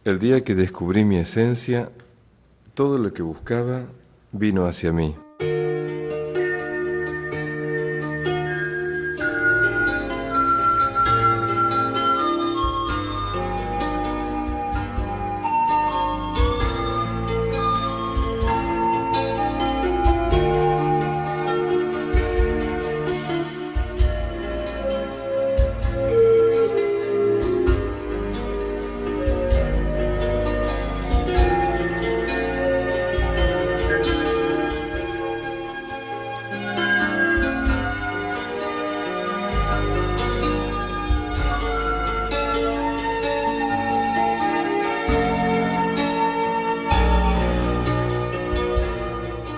El día que descubrí mi esencia, todo lo que buscaba vino hacia mí.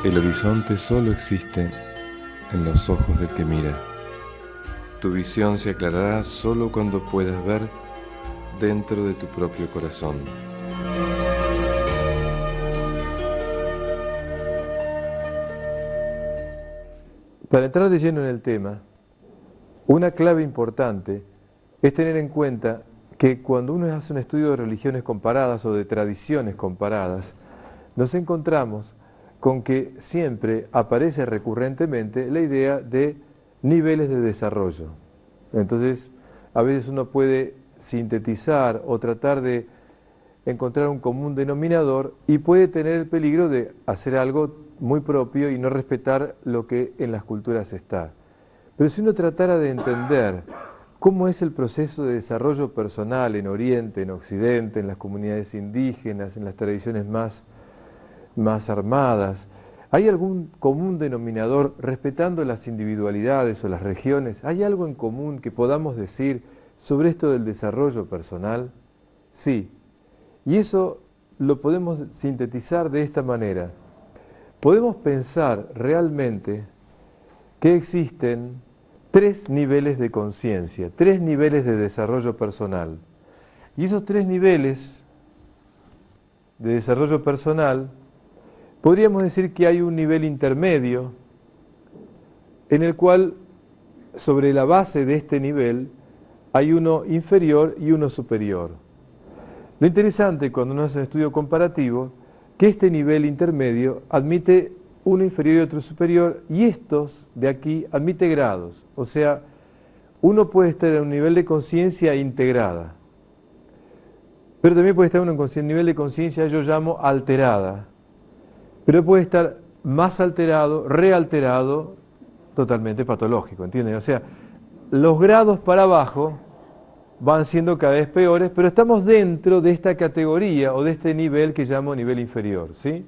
El horizonte solo existe en los ojos del que mira. Tu visión se aclarará solo cuando puedas ver dentro de tu propio corazón. Para entrar de lleno en el tema, una clave importante es tener en cuenta que cuando uno hace un estudio de religiones comparadas o de tradiciones comparadas, nos encontramos con que siempre aparece recurrentemente la idea de niveles de desarrollo. Entonces, a veces uno puede sintetizar o tratar de encontrar un común denominador y puede tener el peligro de hacer algo muy propio y no respetar lo que en las culturas está. Pero si uno tratara de entender cómo es el proceso de desarrollo personal en Oriente, en Occidente, en las comunidades indígenas, en las tradiciones más armadas, ¿hay algún común denominador respetando las individualidades o las regiones? ¿Hay algo en común que podamos decir sobre esto del desarrollo personal? Sí, y eso lo podemos sintetizar de esta manera. Podemos pensar realmente que existen 3 niveles de conciencia, 3 niveles de desarrollo personal. Y esos 3 niveles de desarrollo personal, podríamos decir que hay un nivel intermedio en el cual, sobre la base de este nivel, hay uno inferior y uno superior. Lo interesante cuando uno hace un estudio comparativo, que este nivel intermedio admite uno inferior y otro superior, y estos de aquí admite grados. O sea, uno puede estar en un nivel de conciencia integrada, pero también puede estar en un nivel de conciencia, yo llamo alterada. Pero puede estar más alterado, realterado, totalmente patológico, ¿entienden? O sea, los grados para abajo van siendo cada vez peores, pero estamos dentro de esta categoría o de este nivel que llamo nivel inferior, ¿sí?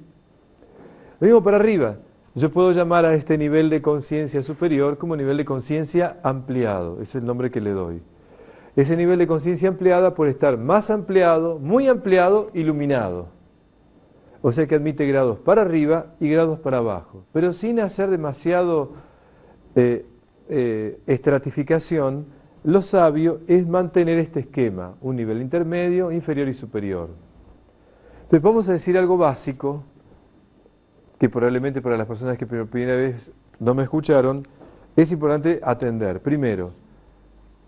Lo mismo para arriba. Yo puedo llamar a este nivel de conciencia superior como nivel de conciencia ampliado, es el nombre que le doy. Ese nivel de conciencia ampliada puede estar más ampliado, muy ampliado, iluminado. O sea que admite grados para arriba y grados para abajo, pero sin hacer demasiado estratificación. Lo sabio es mantener este esquema, un nivel intermedio, inferior y superior. Entonces vamos a decir algo básico, que probablemente para las personas que por primera vez no me escucharon, es importante atender. Primero,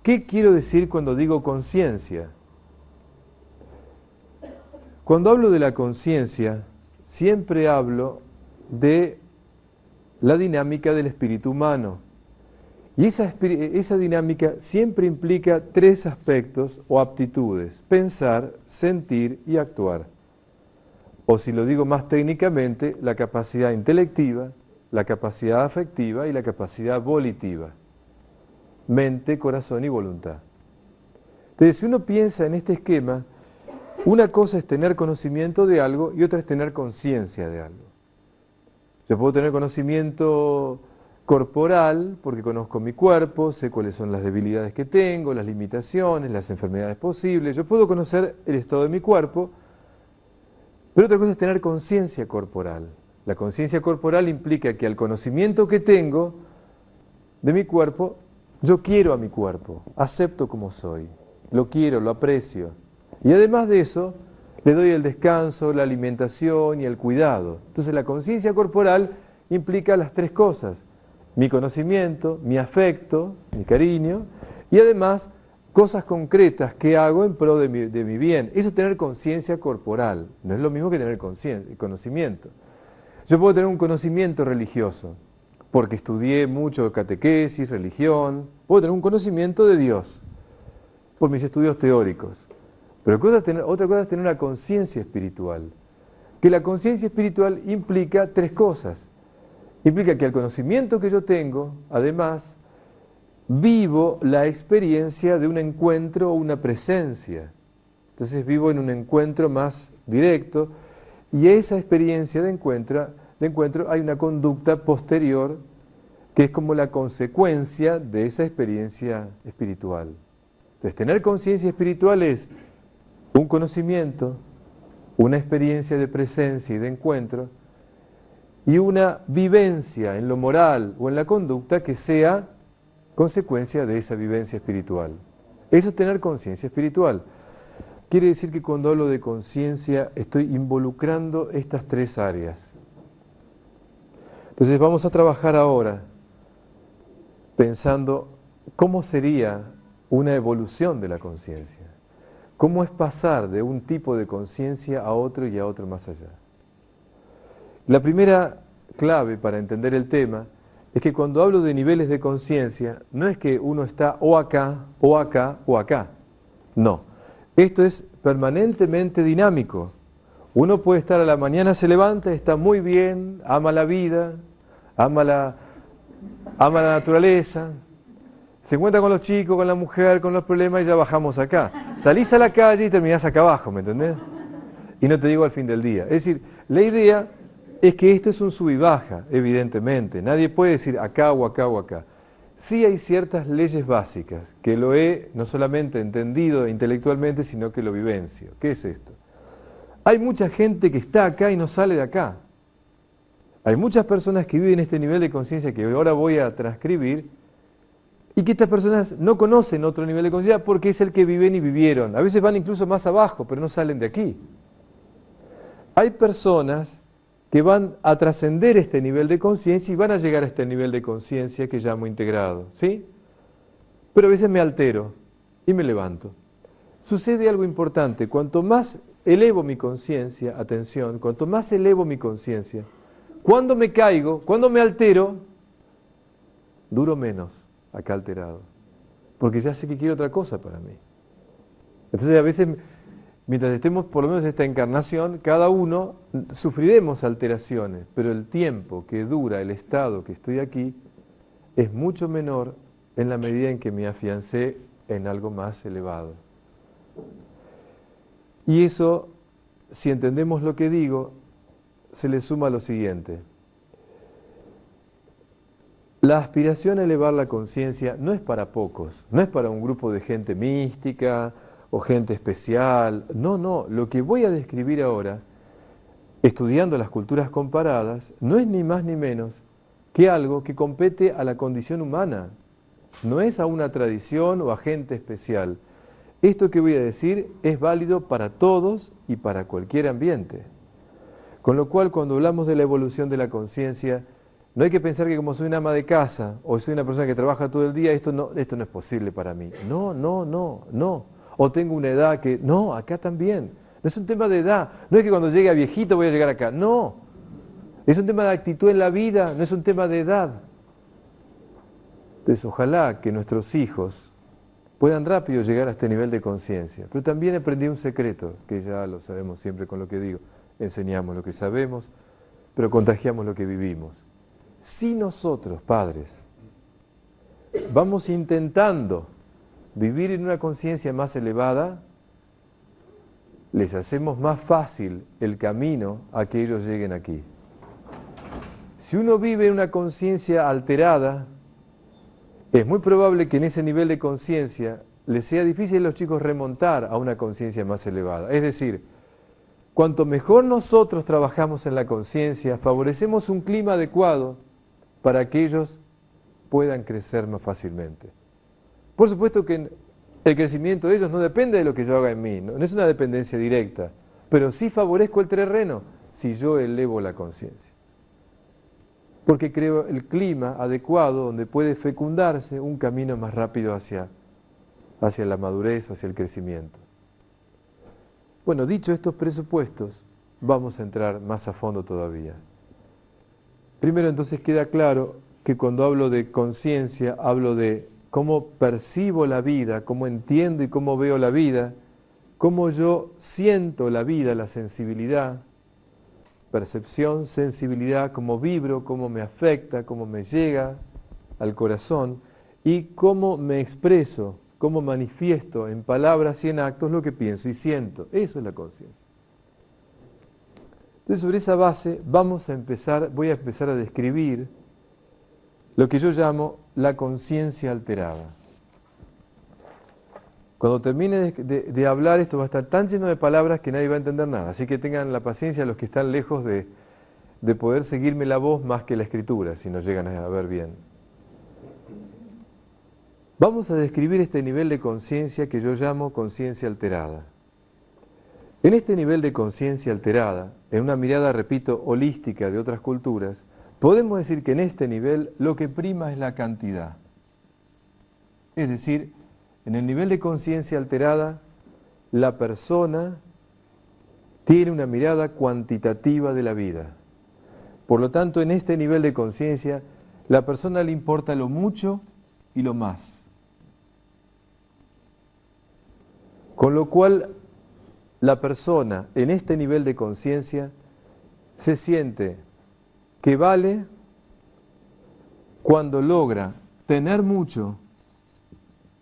¿qué quiero decir cuando digo conciencia? Cuando hablo de la conciencia, siempre hablo de la dinámica del espíritu humano. Y esa dinámica siempre implica 3 aspectos o aptitudes: pensar, sentir y actuar. O si lo digo más técnicamente, la capacidad intelectiva, la capacidad afectiva y la capacidad volitiva. Mente, corazón y voluntad. Entonces, si uno piensa en este esquema, una cosa es tener conocimiento de algo y otra es tener conciencia de algo. Yo puedo tener conocimiento corporal porque conozco mi cuerpo, sé cuáles son las debilidades que tengo, las limitaciones, las enfermedades posibles. Yo puedo conocer el estado de mi cuerpo, pero otra cosa es tener conciencia corporal. La conciencia corporal implica que al conocimiento que tengo de mi cuerpo, yo quiero a mi cuerpo, acepto como soy, lo quiero, lo aprecio. Y además de eso, le doy el descanso, la alimentación y el cuidado. Entonces la conciencia corporal implica las 3 cosas: mi conocimiento, mi afecto, mi cariño, y además cosas concretas que hago en pro de mi bien. Eso es tener conciencia corporal, no es lo mismo que tener conocimiento. Yo puedo tener un conocimiento religioso, porque estudié mucho catequesis, religión, puedo tener un conocimiento de Dios, por mis estudios teóricos. Pero otra cosa es tener una conciencia espiritual, que la conciencia espiritual implica tres cosas. Implica que al conocimiento que yo tengo, además, vivo la experiencia de un encuentro o una presencia. Entonces vivo en un encuentro más directo, y esa experiencia de encuentro hay una conducta posterior que es como la consecuencia de esa experiencia espiritual. Entonces, tener conciencia espiritual es un conocimiento, una experiencia de presencia y de encuentro, y una vivencia en lo moral o en la conducta que sea consecuencia de esa vivencia espiritual. Eso es tener conciencia espiritual. Quiere decir que cuando hablo de conciencia estoy involucrando estas tres áreas. Entonces vamos a trabajar ahora pensando cómo sería una evolución de la conciencia. ¿Cómo es pasar de un tipo de conciencia a otro y a otro más allá? La primera clave para entender el tema es que cuando hablo de niveles de conciencia, no es que uno está o acá, o acá, o acá. No. Esto es permanentemente dinámico. Uno puede estar a la mañana, se levanta, está muy bien, ama la vida, ama la naturaleza, se encuentra con los chicos, con la mujer, con los problemas y ya bajamos acá. Salís a la calle y terminás acá abajo, ¿me entendés? Y no te digo al fin del día. Es decir, la idea es que esto es un sub y baja, evidentemente. Nadie puede decir acá o acá o acá. Sí hay ciertas leyes básicas, que lo he no solamente entendido intelectualmente, sino que lo vivencio. ¿Qué es esto? Hay mucha gente que está acá y no sale de acá. Hay muchas personas que viven este nivel de conciencia que ahora voy a transcribir, y que estas personas no conocen otro nivel de conciencia porque es el que viven y vivieron. A veces van incluso más abajo, pero no salen de aquí. Hay personas que van a trascender este nivel de conciencia y van a llegar a este nivel de conciencia que llamo integrado, ¿sí? Pero a veces me altero y me levanto. Sucede algo importante, cuanto más elevo mi conciencia, atención, cuanto más elevo mi conciencia, cuando me caigo, cuando me altero, duro menos acá alterado, porque ya sé que quiero otra cosa para mí. Entonces a veces, mientras estemos por lo menos en esta encarnación, cada uno sufriremos alteraciones, pero el tiempo que dura el estado que estoy aquí es mucho menor en la medida en que me afiancé en algo más elevado. Y eso, si entendemos lo que digo, se le suma lo siguiente. La aspiración a elevar la conciencia no es para pocos, no es para un grupo de gente mística o gente especial. No, lo que voy a describir ahora, estudiando las culturas comparadas, no es ni más ni menos que algo que compete a la condición humana. No es a una tradición o a gente especial. Esto que voy a decir es válido para todos y para cualquier ambiente. Con lo cual, cuando hablamos de la evolución de la conciencia, no hay que pensar que como soy una ama de casa o soy una persona que trabaja todo el día, esto no es posible para mí. No. O tengo una edad que... No, acá también. No es un tema de edad. No es que cuando llegue a viejito voy a llegar acá. No. Es un tema de actitud en la vida, no es un tema de edad. Entonces, ojalá que nuestros hijos puedan rápido llegar a este nivel de conciencia. Pero también aprendí un secreto, que ya lo sabemos siempre con lo que digo. Enseñamos lo que sabemos, pero contagiamos lo que vivimos. Si nosotros, padres, vamos intentando vivir en una conciencia más elevada, les hacemos más fácil el camino a que ellos lleguen aquí. Si uno vive en una conciencia alterada, es muy probable que en ese nivel de conciencia les sea difícil a los chicos remontar a una conciencia más elevada. Es decir, cuanto mejor nosotros trabajamos en la conciencia, favorecemos un clima adecuado para que ellos puedan crecer más fácilmente. Por supuesto que el crecimiento de ellos no depende de lo que yo haga en mí, no es una dependencia directa, pero sí favorezco el terreno si yo elevo la conciencia. Porque creo el clima adecuado donde puede fecundarse un camino más rápido hacia hacia la madurez, hacia el crecimiento. Bueno, dicho estos presupuestos, vamos a entrar más a fondo todavía. Primero entonces queda claro que cuando hablo de conciencia, hablo de cómo percibo la vida, cómo entiendo y cómo veo la vida, cómo yo siento la vida, la sensibilidad, percepción, sensibilidad, cómo vibro, cómo me afecta, cómo me llega al corazón y cómo me expreso, cómo manifiesto en palabras y en actos lo que pienso y siento. Eso es la conciencia. Entonces, sobre esa base voy a empezar a describir lo que yo llamo la conciencia alterada. Cuando termine de hablar, esto va a estar tan lleno de palabras que nadie va a entender nada. Así que tengan la paciencia los que están lejos de poder seguirme la voz más que la escritura, si no llegan a ver bien. Vamos a describir este nivel de conciencia que yo llamo conciencia alterada. En este nivel de conciencia alterada, en una mirada, repito, holística de otras culturas, podemos decir que en este nivel lo que prima es la cantidad. Es decir, en el nivel de conciencia alterada, la persona tiene una mirada cuantitativa de la vida. Por lo tanto, en este nivel de conciencia, la persona le importa lo mucho y lo más. Con lo cual, la persona en este nivel de conciencia se siente que vale cuando logra tener mucho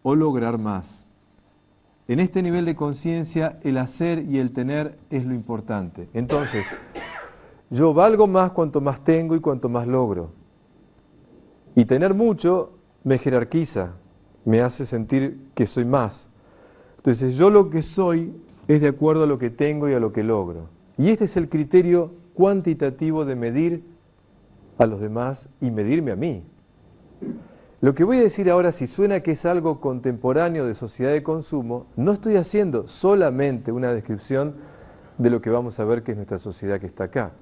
o lograr más. En este nivel de conciencia, el hacer y el tener es lo importante. Entonces, yo valgo más cuanto más tengo y cuanto más logro. Y tener mucho me jerarquiza, me hace sentir que soy más. Entonces, yo lo que soy es de acuerdo a lo que tengo y a lo que logro. Y este es el criterio cuantitativo de medir a los demás y medirme a mí. Lo que voy a decir ahora, si suena que es algo contemporáneo de sociedad de consumo, no estoy haciendo solamente una descripción de lo que vamos a ver que es nuestra sociedad que está acá,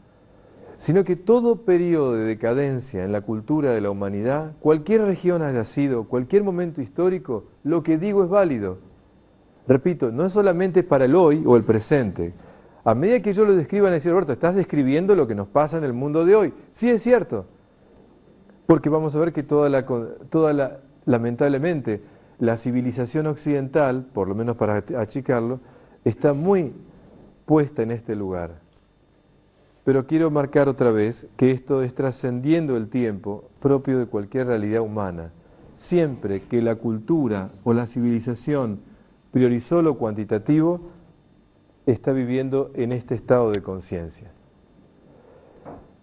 sino que todo periodo de decadencia en la cultura de la humanidad, cualquier región haya sido, cualquier momento histórico, lo que digo es válido. Repito, no es solamente para el hoy o el presente. A medida que yo lo describa, van a decir, Roberto, estás describiendo lo que nos pasa en el mundo de hoy. Sí, es cierto. Porque vamos a ver que lamentablemente, la civilización occidental, por lo menos para achicarlo, está muy puesta en este lugar. Pero quiero marcar otra vez que esto es trascendiendo el tiempo propio de cualquier realidad humana. Siempre que la cultura o la civilización priorizó lo cuantitativo, está viviendo en este estado de conciencia.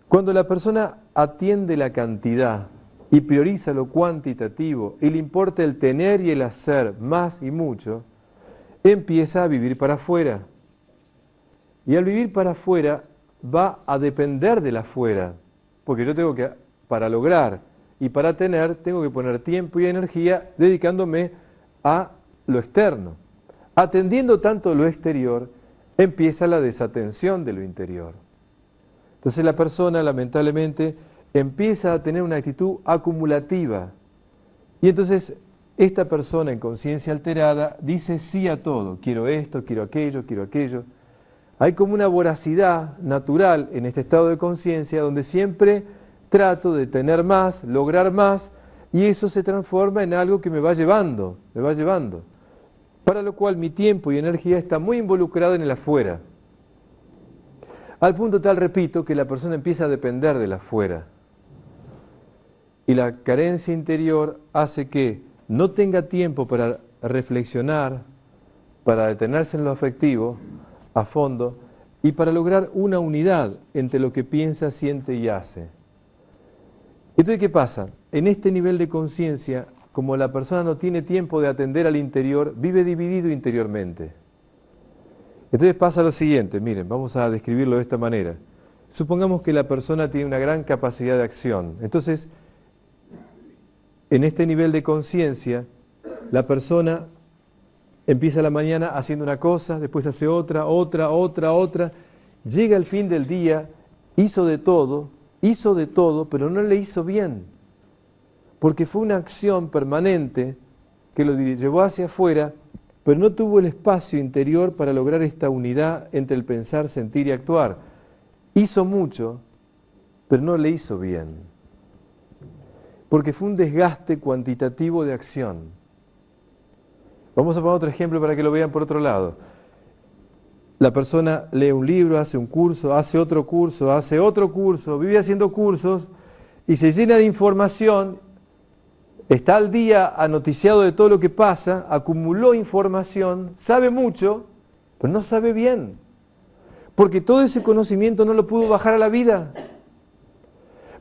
Cuando la persona atiende la cantidad y prioriza lo cuantitativo y le importa el tener y el hacer más y mucho, empieza a vivir para afuera. Y al vivir para afuera va a depender del afuera, porque yo tengo que, para lograr y para tener, tengo que poner tiempo y energía dedicándome a lo externo. Atendiendo tanto lo exterior, empieza la desatención de lo interior. Entonces la persona, lamentablemente, empieza a tener una actitud acumulativa. Y entonces esta persona en conciencia alterada dice sí a todo. Quiero esto, quiero aquello, quiero aquello. Hay como una voracidad natural en este estado de conciencia donde siempre trato de tener más, lograr más, y eso se transforma en algo que me va llevando. Para lo cual mi tiempo y energía está muy involucrado en el afuera. Al punto tal, repito, que la persona empieza a depender del afuera. Y la carencia interior hace que no tenga tiempo para reflexionar, para detenerse en lo afectivo, a fondo, y para lograr una unidad entre lo que piensa, siente y hace. Entonces, ¿qué pasa? En este nivel de conciencia, como la persona no tiene tiempo de atender al interior, vive dividido interiormente. Entonces pasa lo siguiente, miren, vamos a describirlo de esta manera. Supongamos que la persona tiene una gran capacidad de acción. Entonces, en este nivel de conciencia, la persona empieza la mañana haciendo una cosa, después hace otra, llega al fin del día, hizo de todo, pero no le hizo bien. Porque fue una acción permanente que lo llevó hacia afuera, pero no tuvo el espacio interior para lograr esta unidad entre el pensar, sentir y actuar. Hizo mucho, pero no le hizo bien, porque fue un desgaste cuantitativo de acción. Vamos a poner otro ejemplo para que lo vean por otro lado. La persona lee un libro, hace un curso, hace otro curso, vive haciendo cursos y se llena de información, está al día anoticiado de todo lo que pasa, acumuló información, sabe mucho, pero no sabe bien, porque todo ese conocimiento no lo pudo bajar a la vida,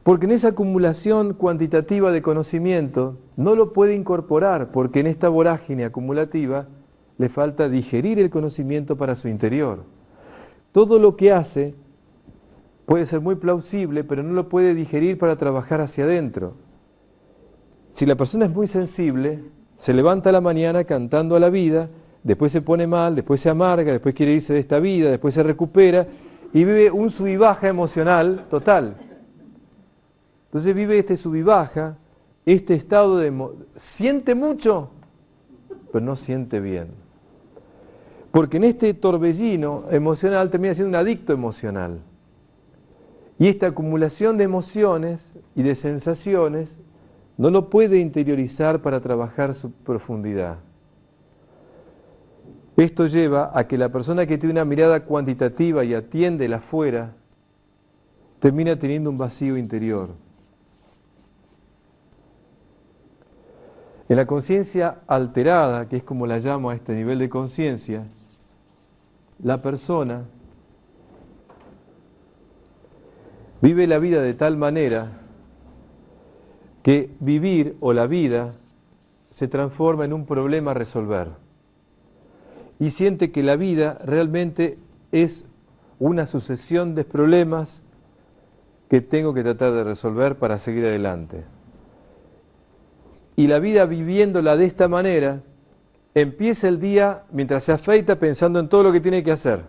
porque en esa acumulación cuantitativa de conocimiento no lo puede incorporar, porque en esta vorágine acumulativa le falta digerir el conocimiento para su interior. Todo lo que hace puede ser muy plausible, pero no lo puede digerir para trabajar hacia adentro. Si la persona es muy sensible, se levanta a la mañana cantando a la vida, después se pone mal, después se amarga, después quiere irse de esta vida, después se recupera y vive un sub y baja emocional total. Entonces vive este sub y baja, este estado de... siente mucho, pero no siente bien. Porque en este torbellino emocional termina siendo un adicto emocional. Y esta acumulación de emociones y de sensaciones no lo puede interiorizar para trabajar su profundidad. Esto lleva a que la persona que tiene una mirada cuantitativa y atiende el afuera, termina teniendo un vacío interior. En la conciencia alterada, que es como la llamo a este nivel de conciencia, la persona vive la vida de tal manera que vivir o la vida se transforma en un problema a resolver. Y siente que la vida realmente es una sucesión de problemas que tengo que tratar de resolver para seguir adelante. Y la vida viviéndola de esta manera, empieza el día mientras se afeita pensando en todo lo que tiene que hacer.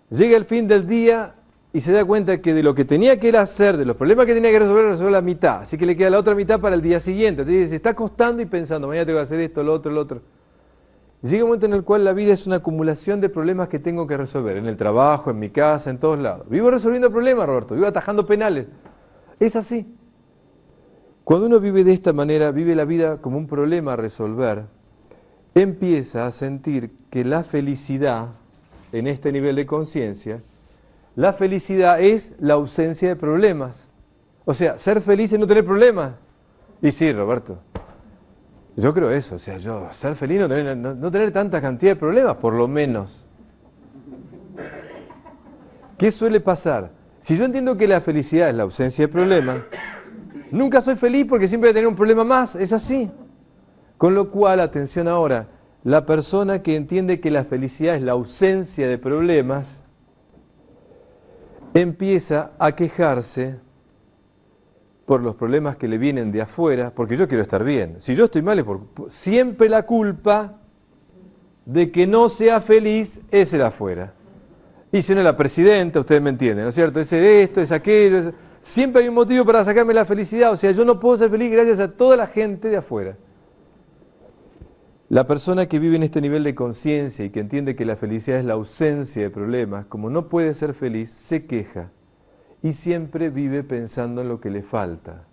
Llega el fin del día y se da cuenta que de lo que tenía que hacer, de los problemas que tenía que resolver la mitad. Así que le queda la otra mitad para el día siguiente. Entonces se está acostando y pensando, mañana tengo que hacer esto, lo otro. Llega un momento en el cual la vida es una acumulación de problemas que tengo que resolver. En el trabajo, en mi casa, en todos lados. Vivo resolviendo problemas, Roberto. Vivo atajando penales. Es así. Cuando uno vive de esta manera, vive la vida como un problema a resolver, empieza a sentir que la felicidad, en este nivel de conciencia, la felicidad es la ausencia de problemas. O sea, ser feliz es no tener problemas. Y sí, Roberto, yo creo eso. O sea, ser feliz no tener tanta cantidad de problemas, por lo menos. ¿Qué suele pasar? Si yo entiendo que la felicidad es la ausencia de problemas, nunca soy feliz porque siempre voy a tener un problema más, es así. Con lo cual, atención ahora, la persona que entiende que la felicidad es la ausencia de problemas, empieza a quejarse por los problemas que le vienen de afuera, porque yo quiero estar bien. Si yo estoy mal es por siempre la culpa de que no sea feliz es el afuera. Y si no es la presidenta, ustedes me entienden, ¿no es cierto? Es esto, es aquello, siempre hay un motivo para sacarme la felicidad, o sea, yo no puedo ser feliz gracias a toda la gente de afuera. La persona que vive en este nivel de conciencia y que entiende que la felicidad es la ausencia de problemas, como no puede ser feliz, se queja y siempre vive pensando en lo que le falta.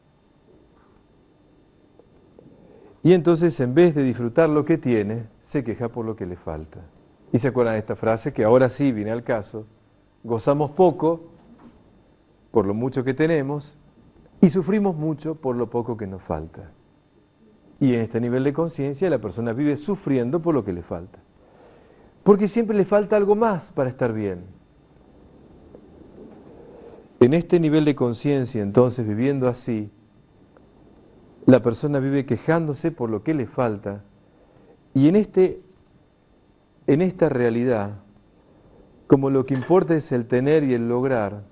Y entonces, en vez de disfrutar lo que tiene, se queja por lo que le falta. Y se acuerdan de esta frase que ahora sí viene al caso: gozamos poco por lo mucho que tenemos y sufrimos mucho por lo poco que nos falta. Y en este nivel de conciencia la persona vive sufriendo por lo que le falta. Porque siempre le falta algo más para estar bien. En este nivel de conciencia, entonces, viviendo así, la persona vive quejándose por lo que le falta. Y en esta realidad, como lo que importa es el tener y el lograr,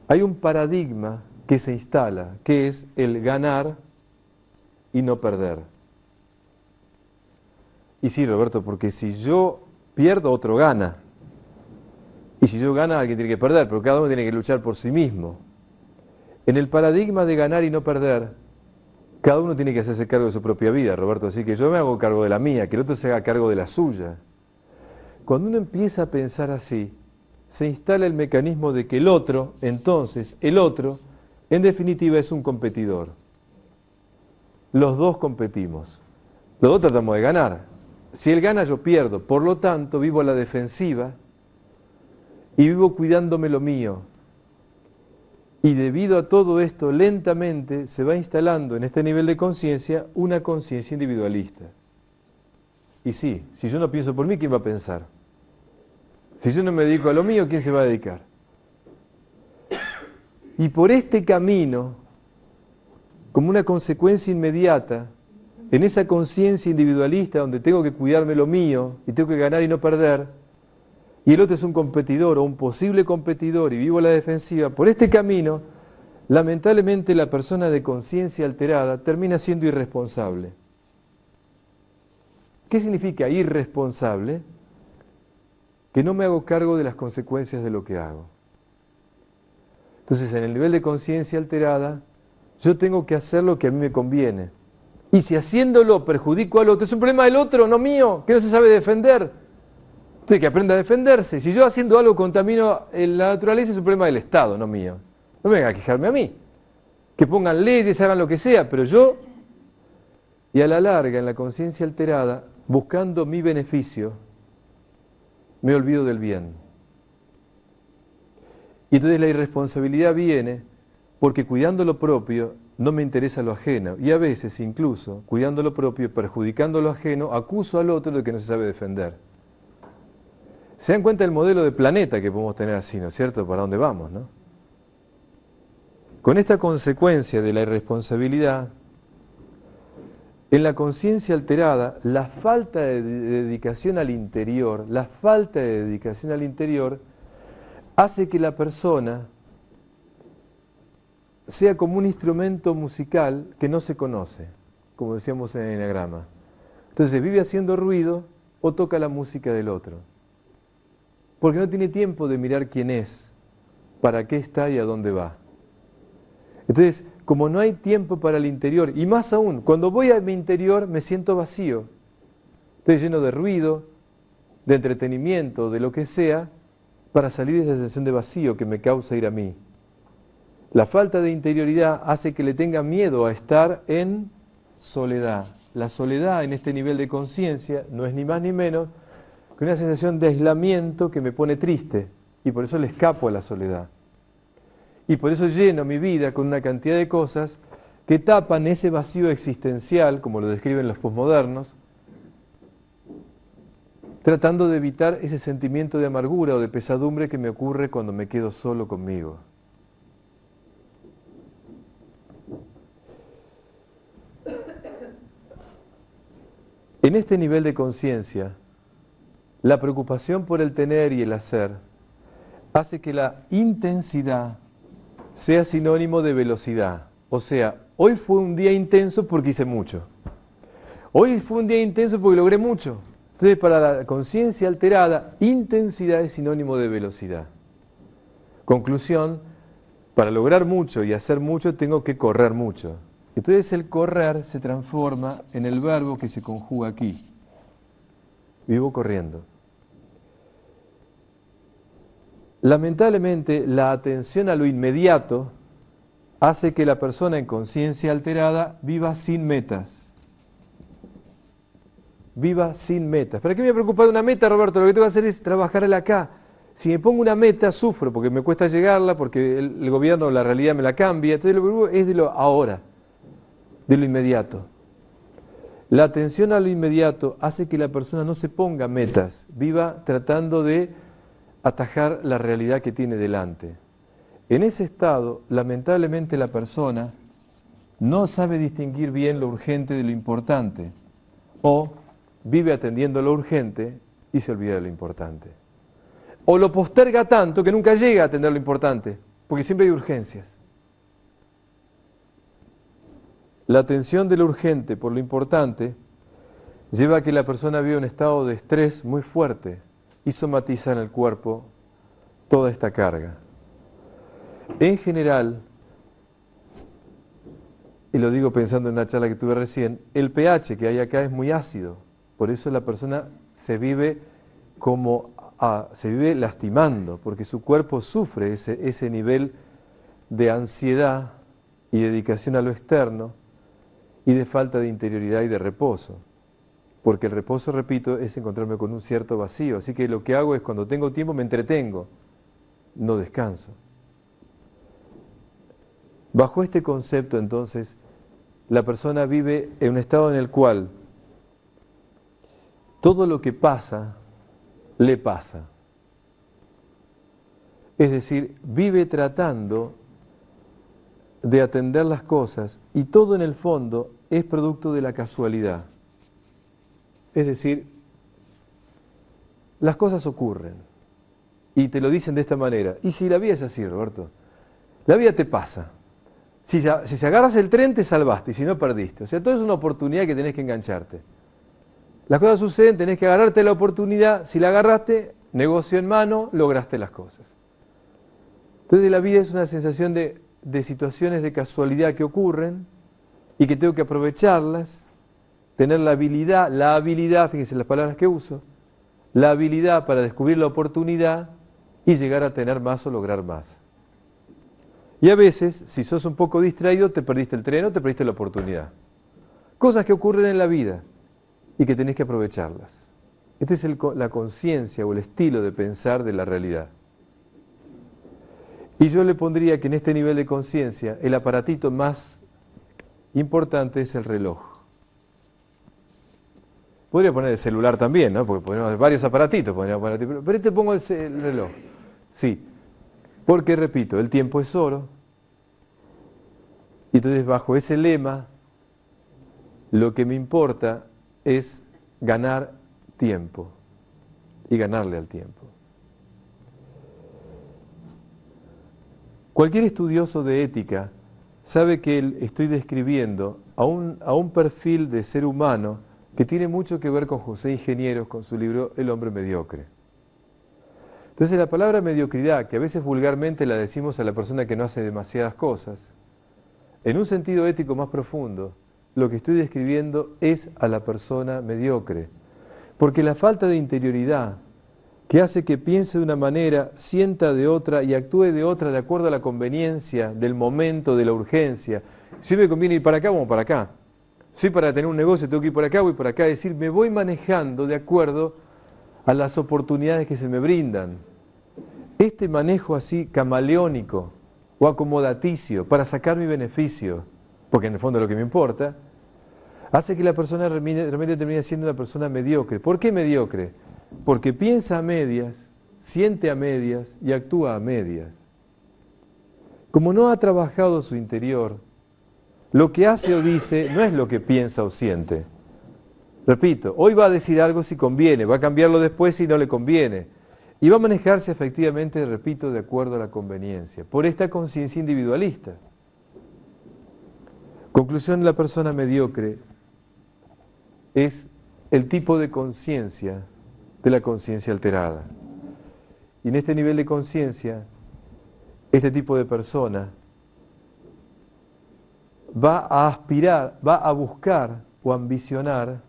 hay un paradigma que se instala, que es el ganar y no perder. Y sí, Roberto, porque si yo pierdo, otro gana. Y si yo gano, alguien tiene que perder, pero cada uno tiene que luchar por sí mismo. En el paradigma de ganar y no perder, Cada uno tiene que hacerse cargo de su propia vida, Roberto, así que yo me hago cargo de la mía, que el otro se haga cargo de la suya. Cuando uno empieza a pensar así, se instala el mecanismo de que el otro, entonces, el otro, en definitiva es un competidor. Los dos competimos. Los dos tratamos de ganar. Si él gana, yo pierdo. Por lo tanto, vivo a la defensiva y vivo cuidándome lo mío. Y debido a todo esto, lentamente se va instalando en este nivel de conciencia una conciencia individualista. Y sí, si yo no pienso por mí, ¿quién va a pensar? Si yo no me dedico a lo mío, ¿quién se va a dedicar? Y por este camino, como una consecuencia inmediata, en esa conciencia individualista donde tengo que cuidarme lo mío y tengo que ganar y no perder, y el otro es un competidor o un posible competidor y vivo a la defensiva, por este camino, lamentablemente la persona de conciencia alterada termina siendo irresponsable. ¿Qué significa irresponsable? Que no me hago cargo de las consecuencias de lo que hago. Entonces, en el nivel de conciencia alterada, yo tengo que hacer lo que a mí me conviene. Y si haciéndolo perjudico al otro, es un problema del otro, no mío, que no se sabe defender. Entonces, que aprenda a defenderse. Si yo haciendo algo contamino la naturaleza, es un problema del Estado, no mío. No me vengan a quejarme a mí. Que pongan leyes, hagan lo que sea, pero yo, y a la larga, en la conciencia alterada, buscando mi beneficio, me olvido del bien. Y entonces la irresponsabilidad viene porque cuidando lo propio no me interesa lo ajeno. Y a veces incluso, cuidando lo propio, perjudicando lo ajeno, acuso al otro de que no se sabe defender. Se dan cuenta del modelo de planeta que podemos tener así, ¿no es cierto? ¿Para dónde vamos, no? Con esta consecuencia de la irresponsabilidad, en la conciencia alterada, la falta de dedicación al interior, hace que la persona sea como un instrumento musical que no se conoce, como decíamos en el enagrama. Entonces vive haciendo ruido o toca la música del otro, porque no tiene tiempo de mirar quién es, para qué está y a dónde va. Entonces, como no hay tiempo para el interior, y más aún, cuando voy a mi interior me siento vacío, estoy lleno de ruido, de entretenimiento, de lo que sea, para salir de esa sensación de vacío que me causa ir a mí. La falta de interioridad hace que le tenga miedo a estar en soledad. La soledad en este nivel de conciencia no es ni más ni menos que una sensación de aislamiento que me pone triste, y por eso le escapo a la soledad. Y por eso lleno mi vida con una cantidad de cosas que tapan ese vacío existencial, como lo describen los posmodernos, tratando de evitar ese sentimiento de amargura o de pesadumbre que me ocurre cuando me quedo solo conmigo. En este nivel de conciencia, la preocupación por el tener y el hacer hace que la intensidad sea sinónimo de velocidad. O sea, hoy fue un día intenso porque hice mucho. Hoy fue un día intenso porque logré mucho. Entonces, para la conciencia alterada, intensidad es sinónimo de velocidad. Conclusión, para lograr mucho y hacer mucho, tengo que correr mucho. Entonces el correr se transforma en el verbo que se conjuga aquí. Vivo corriendo. Lamentablemente, la atención a lo inmediato hace que la persona en conciencia alterada viva sin metas. Viva sin metas. ¿Para qué me voy a preocupar de una meta, Roberto? Lo que tengo que hacer es trabajarla acá. Si me pongo una meta, sufro porque me cuesta llegarla, porque el gobierno, la realidad me la cambia. Entonces lo que preocupo es de lo ahora, de lo inmediato. La atención a lo inmediato hace que la persona no se ponga metas, viva tratando de atajar la realidad que tiene delante. En ese estado, lamentablemente la persona no sabe distinguir bien lo urgente de lo importante, o vive atendiendo lo urgente y se olvida de lo importante. O lo posterga tanto que nunca llega a atender lo importante, porque siempre hay urgencias. La atención de lo urgente por lo importante lleva a que la persona viva un estado de estrés muy fuerte y somatiza en el cuerpo toda esta carga. En general, y lo digo pensando en una charla que tuve recién, el pH que hay acá es muy ácido, por eso la persona se vive se vive lastimando, porque su cuerpo sufre ese nivel de ansiedad y dedicación a lo externo y de falta de interioridad y de reposo. Porque el reposo, repito, es encontrarme con un cierto vacío. Así que lo que hago es cuando tengo tiempo me entretengo, no descanso. Bajo este concepto, entonces, la persona vive en un estado en el cual todo lo que pasa, le pasa. Es decir, vive tratando de atender las cosas y todo en el fondo es producto de la casualidad. Es decir, las cosas ocurren y te lo dicen de esta manera. Y si la vida es así, Roberto, la vida te pasa. Si se agarras el tren te salvaste y si no perdiste. O sea, todo es una oportunidad que tenés que engancharte. Las cosas suceden, tenés que agarrarte la oportunidad. Si la agarraste, negocio en mano, lograste las cosas. Entonces la vida es una sensación de situaciones de casualidad que ocurren y que tengo que aprovecharlas, tener la habilidad, fíjense las palabras que uso, la habilidad para descubrir la oportunidad y llegar a tener más o lograr más. Y a veces, si sos un poco distraído, te perdiste el tren o te perdiste la oportunidad. Cosas que ocurren en la vida y que tenés que aprovecharlas. Esta es la conciencia o el estilo de pensar de la realidad. Y yo le pondría que en este nivel de conciencia, el aparatito más importante es el reloj. Podría poner el celular también, ¿no? Porque ponemos varios aparatitos, pero este pongo el reloj. Sí, porque repito, el tiempo es oro. Y entonces bajo ese lema, lo que me importa es ganar tiempo y ganarle al tiempo. Cualquier estudioso de ética sabe que estoy describiendo a un perfil de ser humano que tiene mucho que ver con José Ingenieros, con su libro El hombre mediocre. Entonces la palabra mediocridad, que a veces vulgarmente la decimos a la persona que no hace demasiadas cosas, en un sentido ético más profundo, lo que estoy describiendo es a la persona mediocre. Porque la falta de interioridad, que hace que piense de una manera, sienta de otra y actúe de otra de acuerdo a la conveniencia, del momento, de la urgencia. Si me conviene ir para acá, vamos para acá. Si para tener un negocio tengo que ir por acá, voy por acá. Es decir, me voy manejando de acuerdo a las oportunidades que se me brindan. Este manejo así camaleónico o acomodaticio para sacar mi beneficio, porque en el fondo es lo que me importa, hace que la persona realmente termine siendo una persona mediocre. ¿Por qué mediocre? Porque piensa a medias, siente a medias y actúa a medias. Como no ha trabajado su interior, lo que hace o dice no es lo que piensa o siente. Repito, hoy va a decir algo si conviene, va a cambiarlo después si no le conviene. Y va a manejarse efectivamente, repito, de acuerdo a la conveniencia, por esta conciencia individualista. Conclusión, la persona mediocre es el tipo de conciencia de la conciencia alterada. Y en este nivel de conciencia, este tipo de persona va a aspirar, va a buscar o ambicionar,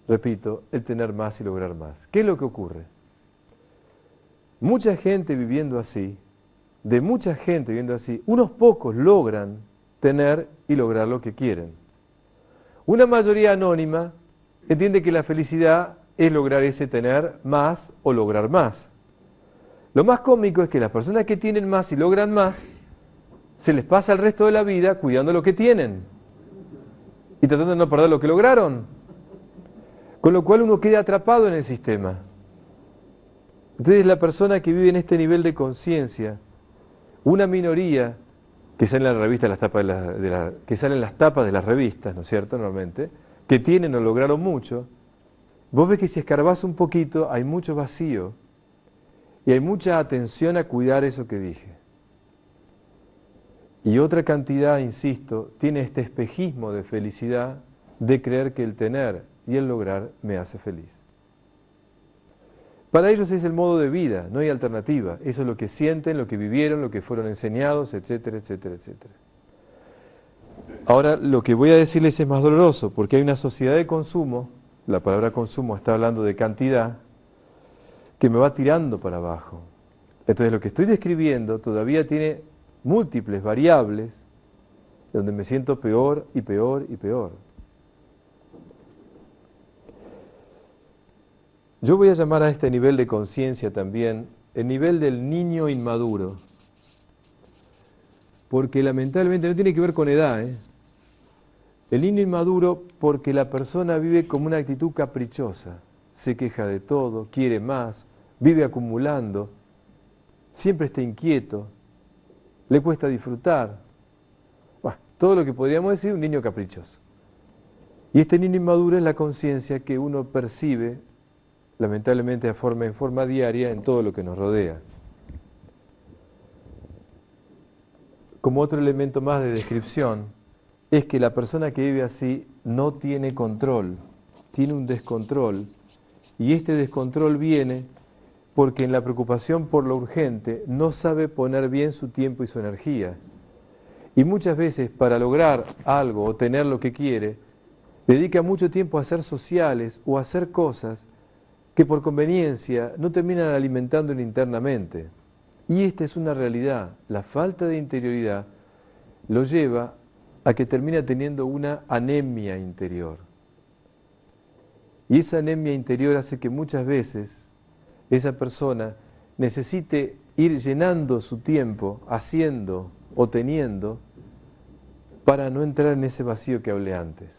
repito, el tener más y lograr más. ¿Qué es lo que ocurre? Mucha gente viviendo así, de mucha gente viviendo así, unos pocos logran tener y lograr lo que quieren. Una mayoría anónima entiende que la felicidad es lograr ese tener más o lograr más. Lo más cómico es que las personas que tienen más y logran más, se les pasa el resto de la vida cuidando lo que tienen y tratando de no perder lo que lograron. Con lo cual uno queda atrapado en el sistema. Entonces la persona que vive en este nivel de conciencia, una minoría que sale en la revista, que salen en las tapas de las revistas, ¿no es cierto?, normalmente, que tienen o lograron mucho, vos ves que si escarbás un poquito hay mucho vacío y hay mucha atención a cuidar eso que dije. Y otra cantidad, insisto, tiene este espejismo de felicidad de creer que el tener y el lograr me hace feliz. Para ellos es el modo de vida, no hay alternativa. Eso es lo que sienten, lo que vivieron, lo que fueron enseñados, etcétera, etcétera, etcétera. Ahora, lo que voy a decirles es más doloroso, porque hay una sociedad de consumo, la palabra consumo está hablando de cantidad, que me va tirando para abajo. Entonces, lo que estoy describiendo todavía tiene múltiples variables, donde me siento peor y peor y peor. Yo voy a llamar a este nivel de conciencia también el nivel del niño inmaduro, porque lamentablemente no tiene que ver con edad, El niño inmaduro porque la persona vive como una actitud caprichosa, se queja de todo, quiere más, vive acumulando, siempre está inquieto, le cuesta disfrutar. Bueno, todo lo que podríamos decir un niño caprichoso. Y este niño inmaduro es la conciencia que uno percibe, lamentablemente en forma diaria, en todo lo que nos rodea. Como otro elemento más de descripción, es que la persona que vive así no tiene control, tiene un descontrol, y este descontrol viene porque en la preocupación por lo urgente no sabe poner bien su tiempo y su energía. Y muchas veces para lograr algo o tener lo que quiere, dedica mucho tiempo a ser sociales o a hacer cosas que por conveniencia no terminan alimentándolo internamente. Y esta es una realidad, la falta de interioridad lo lleva a que termina teniendo una anemia interior. Y esa anemia interior hace que muchas veces esa persona necesite ir llenando su tiempo, haciendo o teniendo, para no entrar en ese vacío que hablé antes.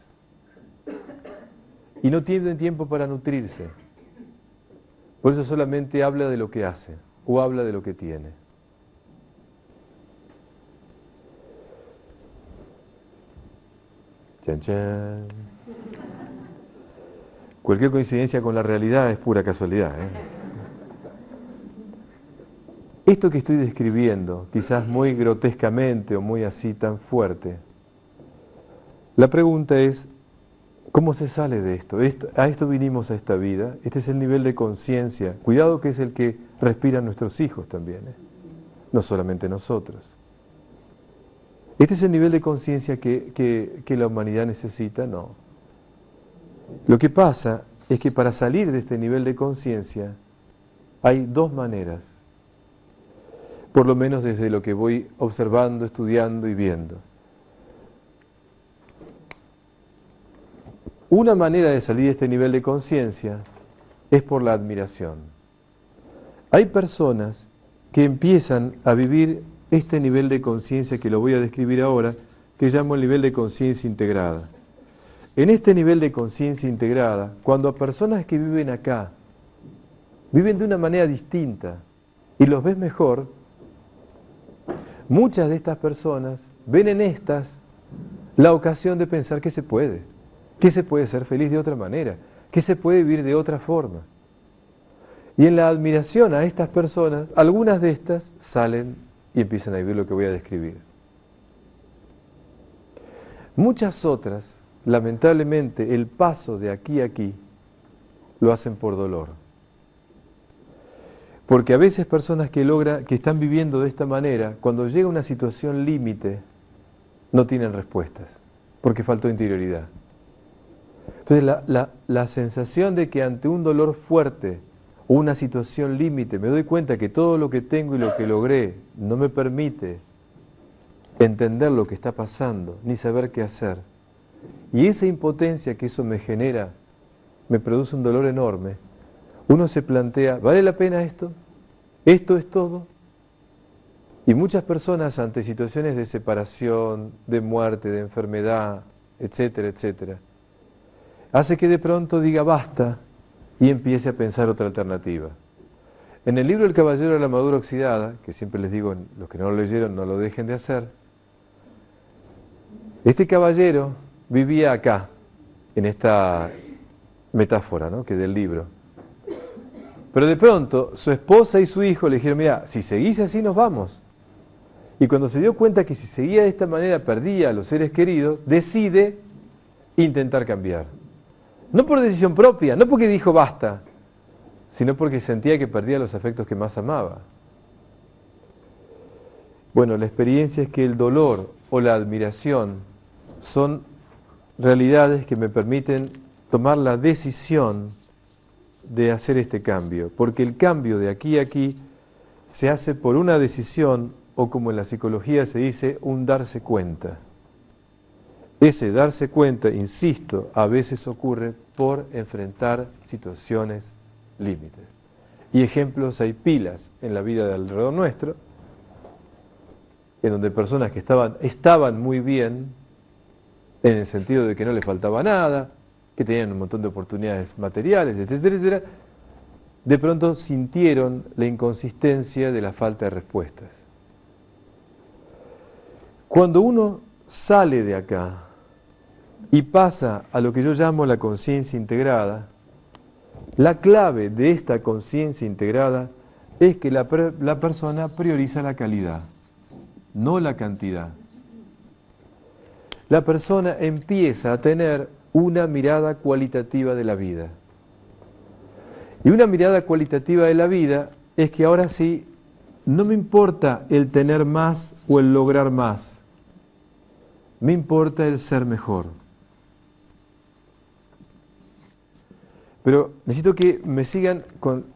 Y no tiene tiempo para nutrirse. Por eso solamente habla de lo que hace o habla de lo que tiene. Chan, chan. Cualquier coincidencia con la realidad es pura casualidad, Esto que estoy describiendo, quizás muy grotescamente o muy así tan fuerte, la pregunta es, ¿cómo se sale de esto? A esto vinimos a esta vida, este es el nivel de conciencia, cuidado que es el que respiran nuestros hijos también, no solamente nosotros. ¿Este es el nivel de conciencia que la humanidad necesita? No. Lo que pasa es que para salir de este nivel de conciencia hay dos maneras, por lo menos desde lo que voy observando, estudiando y viendo. Una manera de salir de este nivel de conciencia es por la admiración. Hay personas que empiezan a vivir este nivel de conciencia que lo voy a describir ahora, que llamo el nivel de conciencia integrada. En este nivel de conciencia integrada, cuando a personas que viven acá, viven de una manera distinta y los ves mejor, muchas de estas personas ven en estas la ocasión de pensar que se puede ser feliz de otra manera, que se puede vivir de otra forma. Y en la admiración a estas personas, algunas de estas salen y empiezan a vivir lo que voy a describir. Muchas otras, lamentablemente, el paso de aquí a aquí lo hacen por dolor. Porque a veces personas que están viviendo de esta manera, cuando llega una situación límite, no tienen respuestas, porque faltó interioridad. Entonces la sensación de que ante un dolor fuerte o una situación límite me doy cuenta que todo lo que tengo y lo que logré no me permite entender lo que está pasando, ni saber qué hacer. Y esa impotencia que eso me genera, me produce un dolor enorme. Uno se plantea, ¿vale la pena esto? ¿Esto es todo? Y muchas personas ante situaciones de separación, de muerte, de enfermedad, etcétera, etcétera, hace que de pronto diga basta y empiece a pensar otra alternativa. En el libro El Caballero de la Armadura Oxidada, que siempre les digo, los que no lo leyeron no lo dejen de hacer, este caballero vivía acá, en esta metáfora, que del libro. Pero de pronto su esposa y su hijo le dijeron, mira, si seguís así nos vamos. Y cuando se dio cuenta que si seguía de esta manera perdía a los seres queridos, decide intentar cambiar. No por decisión propia, no porque dijo basta, sino porque sentía que perdía los afectos que más amaba. Bueno, la experiencia es que el dolor o la admiración son realidades que me permiten tomar la decisión de hacer este cambio, porque el cambio de aquí a aquí se hace por una decisión, o como en la psicología se dice, un darse cuenta. Ese darse cuenta, insisto, a veces ocurre por enfrentar situaciones límites. Y ejemplos hay pilas en la vida de alrededor nuestro, en donde personas que estaban muy bien, en el sentido de que no les faltaba nada, que tenían un montón de oportunidades materiales, etcétera, etcétera, de pronto sintieron la inconsistencia de la falta de respuestas. Cuando uno sale de acá y pasa a lo que yo llamo la conciencia integrada, la clave de esta conciencia integrada es que la persona prioriza la calidad, no la cantidad. La persona empieza a tener una mirada cualitativa de la vida. Y una mirada cualitativa de la vida es que ahora sí, no me importa el tener más o el lograr más, me importa el ser mejor. Pero necesito que me sigan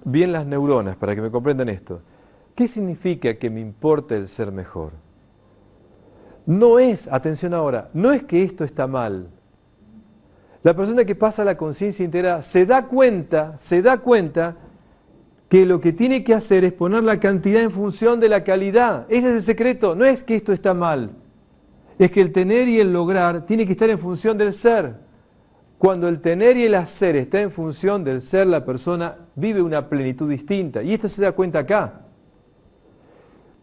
bien las neuronas para que me comprendan esto. ¿Qué significa que me importa el ser mejor? No es, atención ahora, no es que esto está mal. La persona que pasa a la conciencia integrada se da cuenta que lo que tiene que hacer es poner la cantidad en función de la calidad. Ese es el secreto, no es que esto está mal. Es que el tener y el lograr tiene que estar en función del ser. Cuando el tener y el hacer está en función del ser, la persona vive una plenitud distinta. Y esto se da cuenta acá.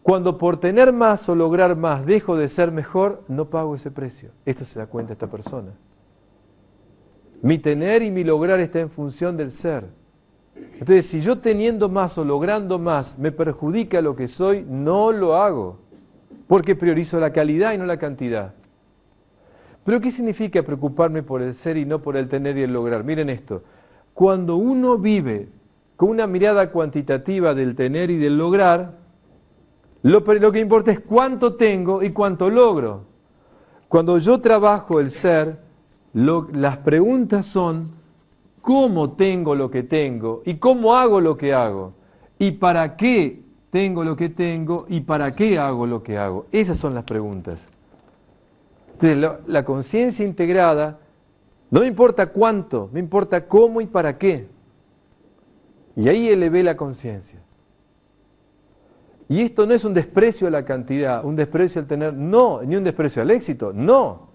Cuando por tener más o lograr más dejo de ser mejor, no pago ese precio. Esto se da cuenta esta persona. Mi tener y mi lograr está en función del ser. Entonces, si yo teniendo más o logrando más me perjudica lo que soy, no lo hago. Porque priorizo la calidad y no la cantidad. Pero ¿qué significa preocuparme por el ser y no por el tener y el lograr? Miren esto. Cuando uno vive con una mirada cuantitativa del tener y del lograr, lo que importa es cuánto tengo y cuánto logro. Cuando yo trabajo el ser, las preguntas son ¿cómo tengo lo que tengo? ¿Y cómo hago lo que hago? ¿Y para qué tengo lo que tengo? ¿Y para qué hago lo que hago? Esas son las preguntas. Entonces, la conciencia integrada, no me importa cuánto, me importa cómo y para qué. Y ahí elevé la conciencia. Y esto no es un desprecio a la cantidad, un desprecio al tener, no, ni un desprecio al éxito, no.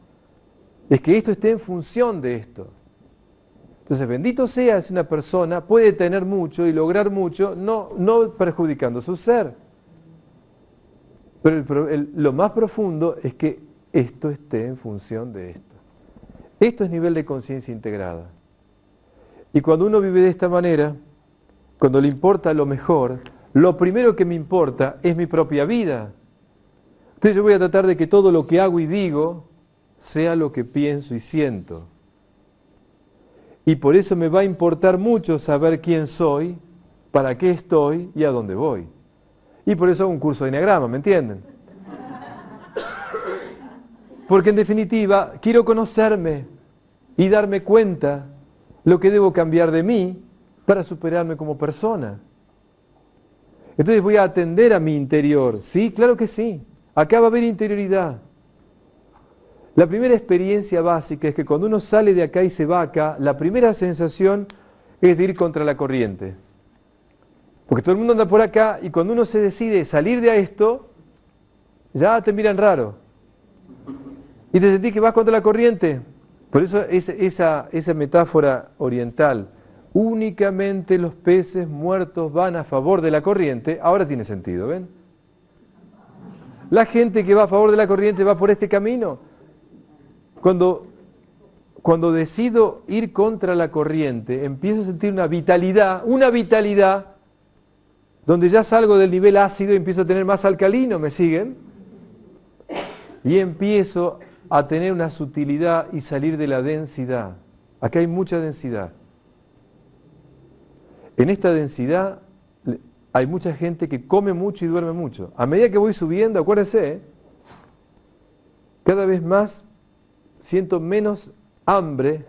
Es que esto esté en función de esto. Entonces, bendito sea si una persona puede tener mucho y lograr mucho, no perjudicando su ser. Pero lo más profundo es que esto esté en función de esto. Esto es nivel de conciencia integrada. Y cuando uno vive de esta manera, cuando le importa lo mejor, lo primero que me importa es mi propia vida. Entonces yo voy a tratar de que todo lo que hago y digo sea lo que pienso y siento. Y por eso me va a importar mucho saber quién soy, para qué estoy y a dónde voy. Y por eso hago un curso de Enneagrama, ¿me entienden? Porque en definitiva quiero conocerme y darme cuenta lo que debo cambiar de mí para superarme como persona. Entonces voy a atender a mi interior. Sí, claro que sí. Acá va a haber interioridad. La primera experiencia básica es que cuando uno sale de acá y se va acá, la primera sensación es de ir contra la corriente. Porque todo el mundo anda por acá y cuando uno se decide salir de esto, ya te miran raro. Y te sentís que vas contra la corriente. Por eso esa metáfora oriental, únicamente los peces muertos van a favor de la corriente, ahora tiene sentido, ¿ven? La gente que va a favor de la corriente va por este camino. Cuando decido ir contra la corriente, empiezo a sentir una vitalidad donde ya salgo del nivel ácido y empiezo a tener más alcalino, ¿me siguen? Y empiezo a tener una sutilidad y salir de la densidad. Acá hay mucha densidad. En esta densidad hay mucha gente que come mucho y duerme mucho. A medida que voy subiendo, acuérdense, cada vez más siento menos hambre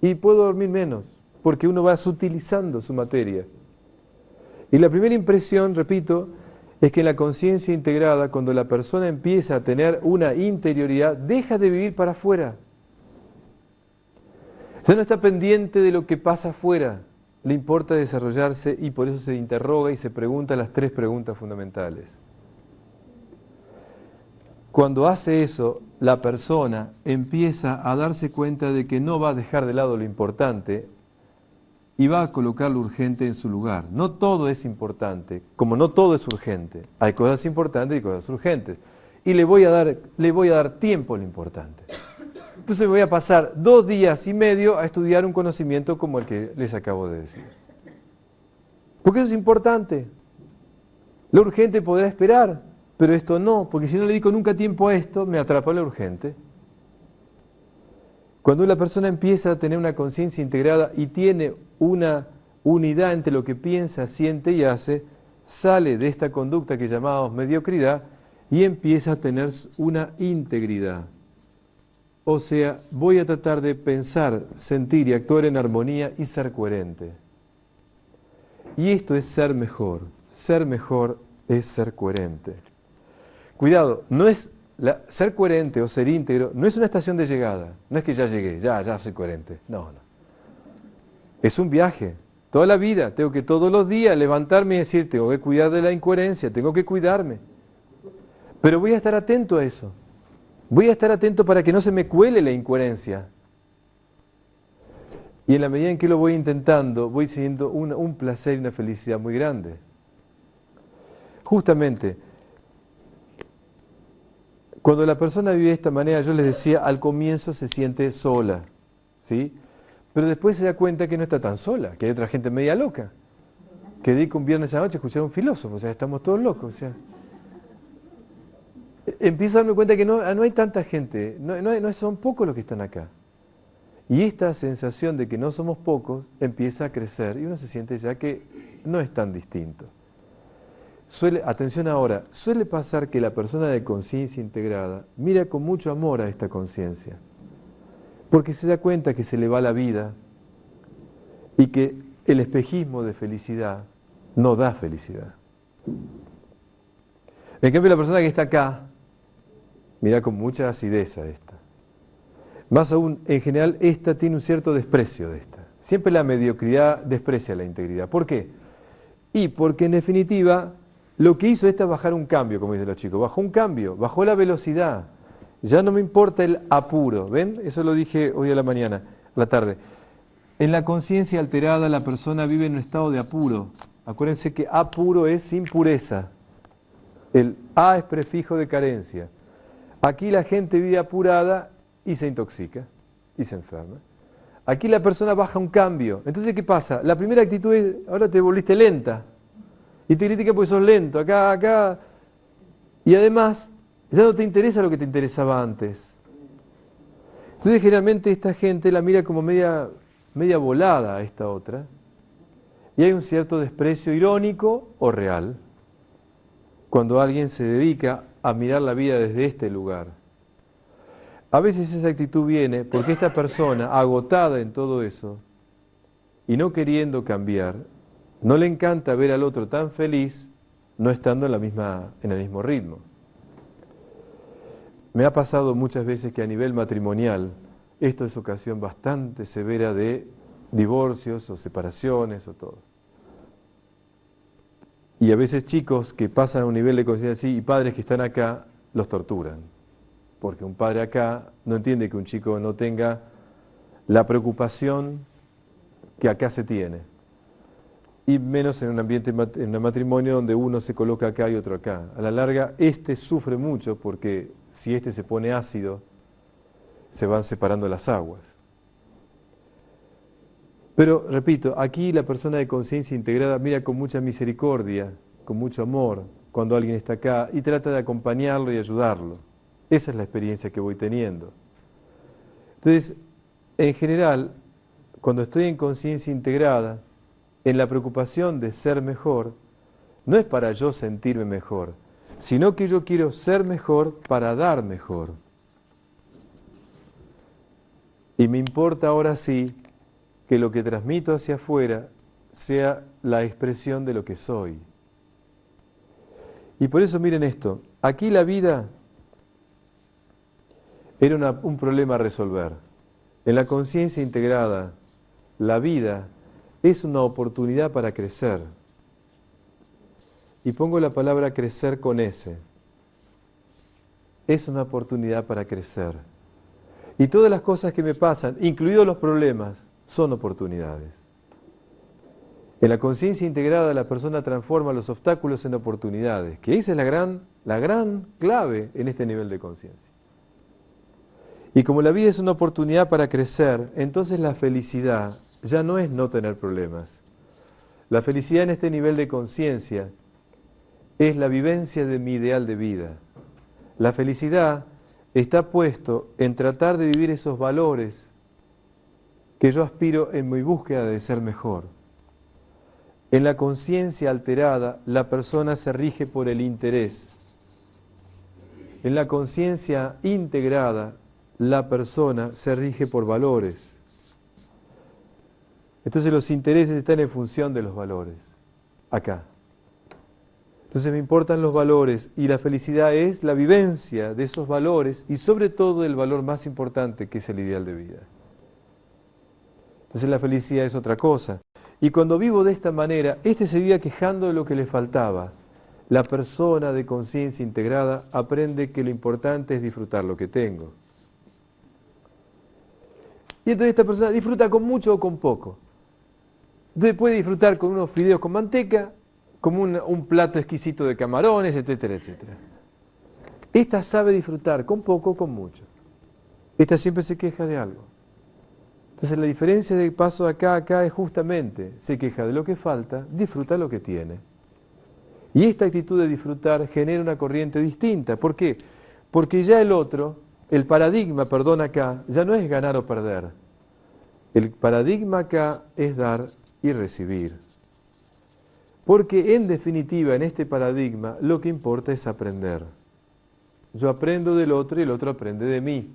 y puedo dormir menos, porque uno va sutilizando su materia. Y la primera impresión, repito, es que en la conciencia integrada, cuando la persona empieza a tener una interioridad, deja de vivir para afuera. Ya no está pendiente de lo que pasa afuera, le importa desarrollarse y por eso se interroga y se pregunta las 3 preguntas fundamentales. Cuando hace eso, la persona empieza a darse cuenta de que no va a dejar de lado lo importante y va a colocar lo urgente en su lugar. No todo es importante, como no todo es urgente. Hay cosas importantes y cosas urgentes. Y le voy a dar tiempo a lo importante. Entonces me voy a pasar 2 días y medio a estudiar un conocimiento como el que les acabo de decir. Porque eso es importante. Lo urgente podrá esperar, pero esto no, porque si no le dedico nunca tiempo a esto, me atrapa lo urgente. Cuando la persona empieza a tener una conciencia integrada y tiene una unidad entre lo que piensa, siente y hace, sale de esta conducta que llamamos mediocridad y empieza a tener una integridad. O sea, voy a tratar de pensar, sentir y actuar en armonía y ser coherente. Y esto es ser mejor. Ser mejor es ser coherente. Cuidado, no es ser coherente o ser íntegro no es una estación de llegada. No es que ya llegué, ya soy coherente. No. Es un viaje. Toda la vida tengo que todos los días levantarme y decir, tengo que cuidar de la incoherencia, tengo que cuidarme. Pero voy a estar atento a eso. Voy a estar atento para que no se me cuele la incoherencia. Y en la medida en que lo voy intentando, voy sintiendo un placer y una felicidad muy grande. Justamente, cuando la persona vive de esta manera, yo les decía, al comienzo se siente sola, ¿sí? Pero después se da cuenta que no está tan sola, que hay otra gente media loca, que dedica un viernes a la noche a escuchar a un filósofo, o sea, estamos todos locos, o sea. Empiezo a darme cuenta que no hay tanta gente, no son pocos los que están acá. Y esta sensación de que no somos pocos empieza a crecer y uno se siente ya que no es tan distinto. Atención ahora, suele pasar que la persona de conciencia integrada mira con mucho amor a esta conciencia, porque se da cuenta que se le va la vida y que el espejismo de felicidad no da felicidad. En cambio, la persona que está acá mira con mucha acidez a esta. Más aún, en general, esta tiene un cierto desprecio de esta. Siempre la mediocridad desprecia la integridad. ¿Por qué? Y porque en definitiva, lo que hizo esta es bajar un cambio, como dicen los chicos. Bajó un cambio, bajó la velocidad. Ya no me importa el apuro. ¿Ven? Eso lo dije hoy a la mañana, a la tarde. En la conciencia alterada, la persona vive en un estado de apuro. Acuérdense que apuro es sin pureza. El A es prefijo de carencia. Aquí la gente vive apurada y se intoxica y se enferma. Aquí la persona baja un cambio. Entonces, ¿qué pasa? La primera actitud es, ahora te volviste lenta. Y te critica porque sos lento, acá. Y además, ya no te interesa lo que te interesaba antes. Entonces, generalmente esta gente la mira como media volada a esta otra. Y hay un cierto desprecio irónico o real cuando alguien se dedica a mirar la vida desde este lugar. A veces esa actitud viene porque esta persona, agotada en todo eso, y no queriendo cambiar, no le encanta ver al otro tan feliz, no estando en el mismo ritmo. Me ha pasado muchas veces que a nivel matrimonial, esto es ocasión bastante severa de divorcios o separaciones o todo. Y a veces chicos que pasan a un nivel de conciencia así y padres que están acá los torturan. Porque un padre acá no entiende que un chico no tenga la preocupación que acá se tiene. Y menos en un ambiente, en un matrimonio donde uno se coloca acá y otro acá. A la larga, este sufre mucho porque si este se pone ácido, se van separando las aguas. Pero, repito, aquí la persona de conciencia integrada mira con mucha misericordia, con mucho amor, cuando alguien está acá y trata de acompañarlo y ayudarlo. Esa es la experiencia que voy teniendo. Entonces, en general, cuando estoy en conciencia integrada, en la preocupación de ser mejor, no es para yo sentirme mejor, sino que yo quiero ser mejor para dar mejor. Y me importa ahora sí que lo que transmito hacia afuera sea la expresión de lo que soy. Y por eso miren esto, aquí la vida era un problema a resolver. En la conciencia integrada, la vida es una oportunidad para crecer. Y pongo la palabra crecer con S. Es una oportunidad para crecer. Y todas las cosas que me pasan, incluidos los problemas, son oportunidades. En la conciencia integrada la persona transforma los obstáculos en oportunidades, que esa es la gran clave en este nivel de conciencia. Y como la vida es una oportunidad para crecer, entonces la felicidad ya no es no tener problemas. La felicidad en este nivel de conciencia es la vivencia de mi ideal de vida. La felicidad está puesto en tratar de vivir esos valores que yo aspiro en mi búsqueda de ser mejor. En la conciencia alterada, la persona se rige por el interés. En la conciencia integrada, la persona se rige por valores. Entonces los intereses están en función de los valores, acá. Entonces me importan los valores y la felicidad es la vivencia de esos valores y sobre todo el valor más importante que es el ideal de vida. Entonces la felicidad es otra cosa. Y cuando vivo de esta manera, se vivía quejando de lo que le faltaba. La persona de conciencia integrada aprende que lo importante es disfrutar lo que tengo. Y entonces esta persona disfruta con mucho o con poco. Entonces puede disfrutar con unos fideos con manteca, como un plato exquisito de camarones, etcétera, etcétera. Esta sabe disfrutar con poco o con mucho. Esta siempre se queja de algo. Entonces la diferencia de paso acá a acá es justamente, se queja de lo que falta, disfruta lo que tiene. Y esta actitud de disfrutar genera una corriente distinta. ¿Por qué? Porque ya el paradigma, acá, ya no es ganar o perder. El paradigma acá es dar y recibir. Porque en definitiva, en este paradigma, lo que importa es aprender. Yo aprendo del otro y el otro aprende de mí.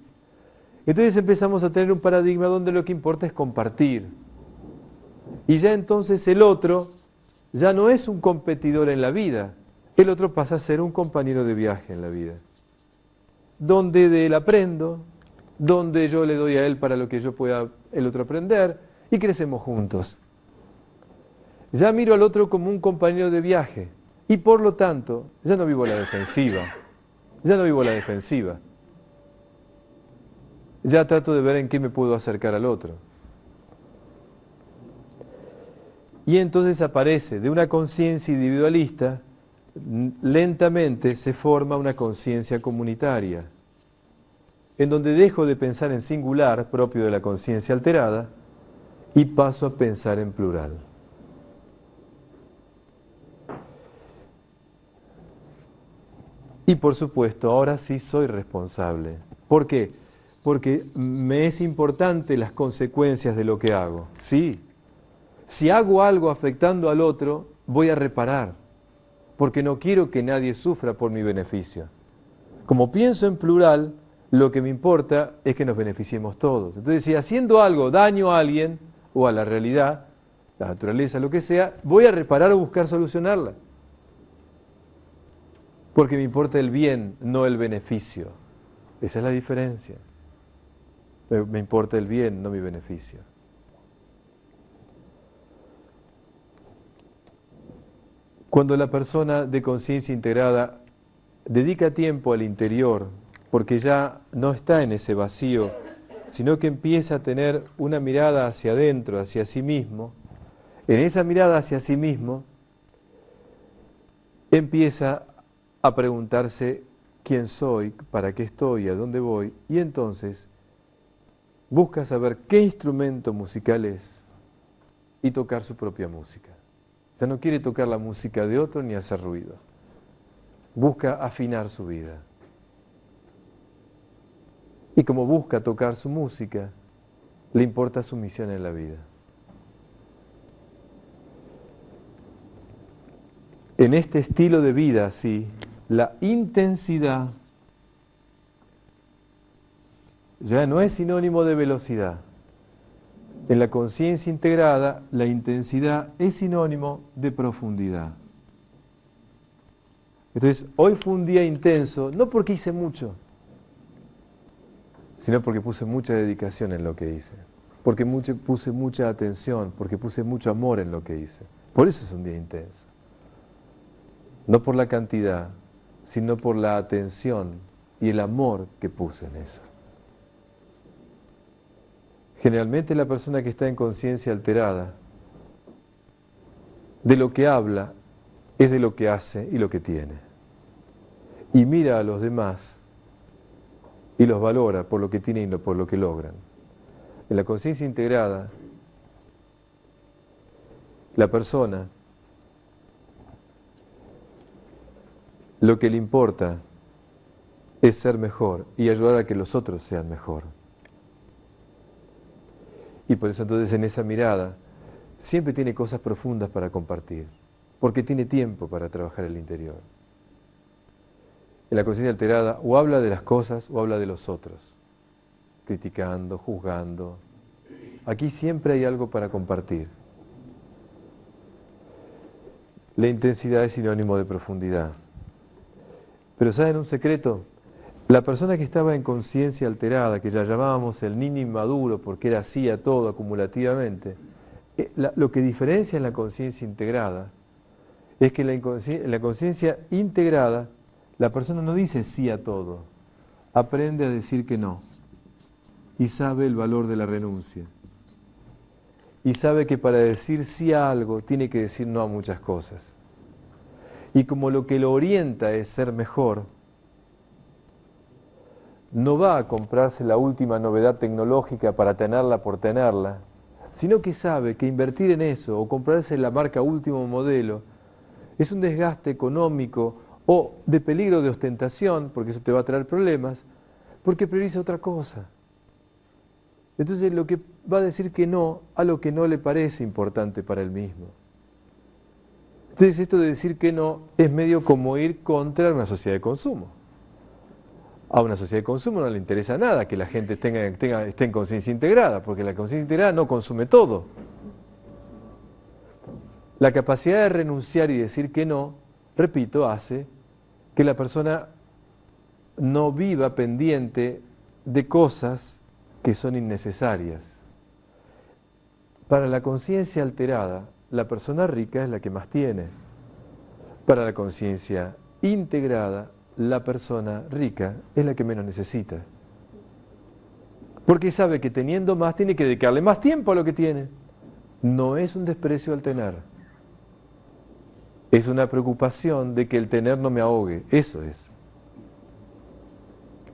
Entonces empezamos a tener un paradigma donde lo que importa es compartir. Y ya entonces el otro ya no es un competidor en la vida, el otro pasa a ser un compañero de viaje en la vida. Donde de él aprendo, donde yo le doy a él para lo que yo pueda el otro aprender, y crecemos juntos. Ya miro al otro como un compañero de viaje, y por lo tanto, ya no vivo a la defensiva. Ya trato de ver en qué me puedo acercar al otro. Y entonces aparece de una conciencia individualista, lentamente se forma una conciencia comunitaria, en donde dejo de pensar en singular, propio de la conciencia alterada, y paso a pensar en plural. Y por supuesto, ahora sí soy responsable. ¿Por qué? Porque me es importante las consecuencias de lo que hago. Sí, si hago algo afectando al otro, voy a reparar, porque no quiero que nadie sufra por mi beneficio. Como pienso en plural, lo que me importa es que nos beneficiemos todos. Entonces, si haciendo algo daño a alguien, o a la realidad, la naturaleza, lo que sea, voy a reparar o buscar solucionarla. Porque me importa el bien, no el beneficio. Esa es la diferencia. Me importa el bien, no mi beneficio. Cuando la persona de conciencia integrada dedica tiempo al interior, porque ya no está en ese vacío, sino que empieza a tener una mirada hacia adentro, hacia sí mismo, en esa mirada hacia sí mismo, empieza a preguntarse quién soy, para qué estoy, a dónde voy, y entonces busca saber qué instrumento musical es y tocar su propia música. Ya no quiere tocar la música de otro ni hacer ruido. Busca afinar su vida. Y como busca tocar su música, le importa su misión en la vida. En este estilo de vida, sí, la intensidad ya no es sinónimo de velocidad. En la conciencia integrada, la intensidad es sinónimo de profundidad. Entonces, hoy fue un día intenso, no porque hice mucho, sino porque puse mucha dedicación en lo que hice, porque puse mucha atención, porque puse mucho amor en lo que hice. Por eso es un día intenso. No por la cantidad, sino por la atención y el amor que puse en eso. Generalmente la persona que está en conciencia alterada, de lo que habla, es de lo que hace y lo que tiene. Y mira a los demás y los valora por lo que tienen y por lo que logran. En la conciencia integrada, la persona, lo que le importa es ser mejor y ayudar a que los otros sean mejor. Y por eso entonces en esa mirada siempre tiene cosas profundas para compartir, porque tiene tiempo para trabajar el interior. En la conciencia alterada o habla de las cosas o habla de los otros, criticando, juzgando. Aquí siempre hay algo para compartir. La intensidad es sinónimo de profundidad. Pero ¿saben un secreto? La persona que estaba en conciencia alterada, que ya llamábamos el niño inmaduro porque era así a todo acumulativamente, lo que diferencia en la conciencia integrada es que en la conciencia integrada la persona no dice sí a todo, aprende a decir que no y sabe el valor de la renuncia. Y sabe que para decir sí a algo tiene que decir no a muchas cosas. Y como lo que lo orienta es ser mejor, no va a comprarse la última novedad tecnológica para tenerla por tenerla, sino que sabe que invertir en eso o comprarse la marca último modelo es un desgaste económico o de peligro de ostentación, porque eso te va a traer problemas, porque prioriza otra cosa. Entonces lo que va a decir que no a lo que no le parece importante para él mismo. Entonces esto de decir que no es medio como ir contra una sociedad de consumo. A una sociedad de consumo no le interesa nada que la gente esté en conciencia integrada, porque la conciencia integrada no consume todo. La capacidad de renunciar y decir que no, repito, hace que la persona no viva pendiente de cosas que son innecesarias. Para la conciencia alterada, la persona rica es la que más tiene. Para la conciencia integrada, la persona rica es la que menos necesita. Porque sabe que teniendo más tiene que dedicarle más tiempo a lo que tiene. No es un desprecio al tener. Es una preocupación de que el tener no me ahogue. Eso es.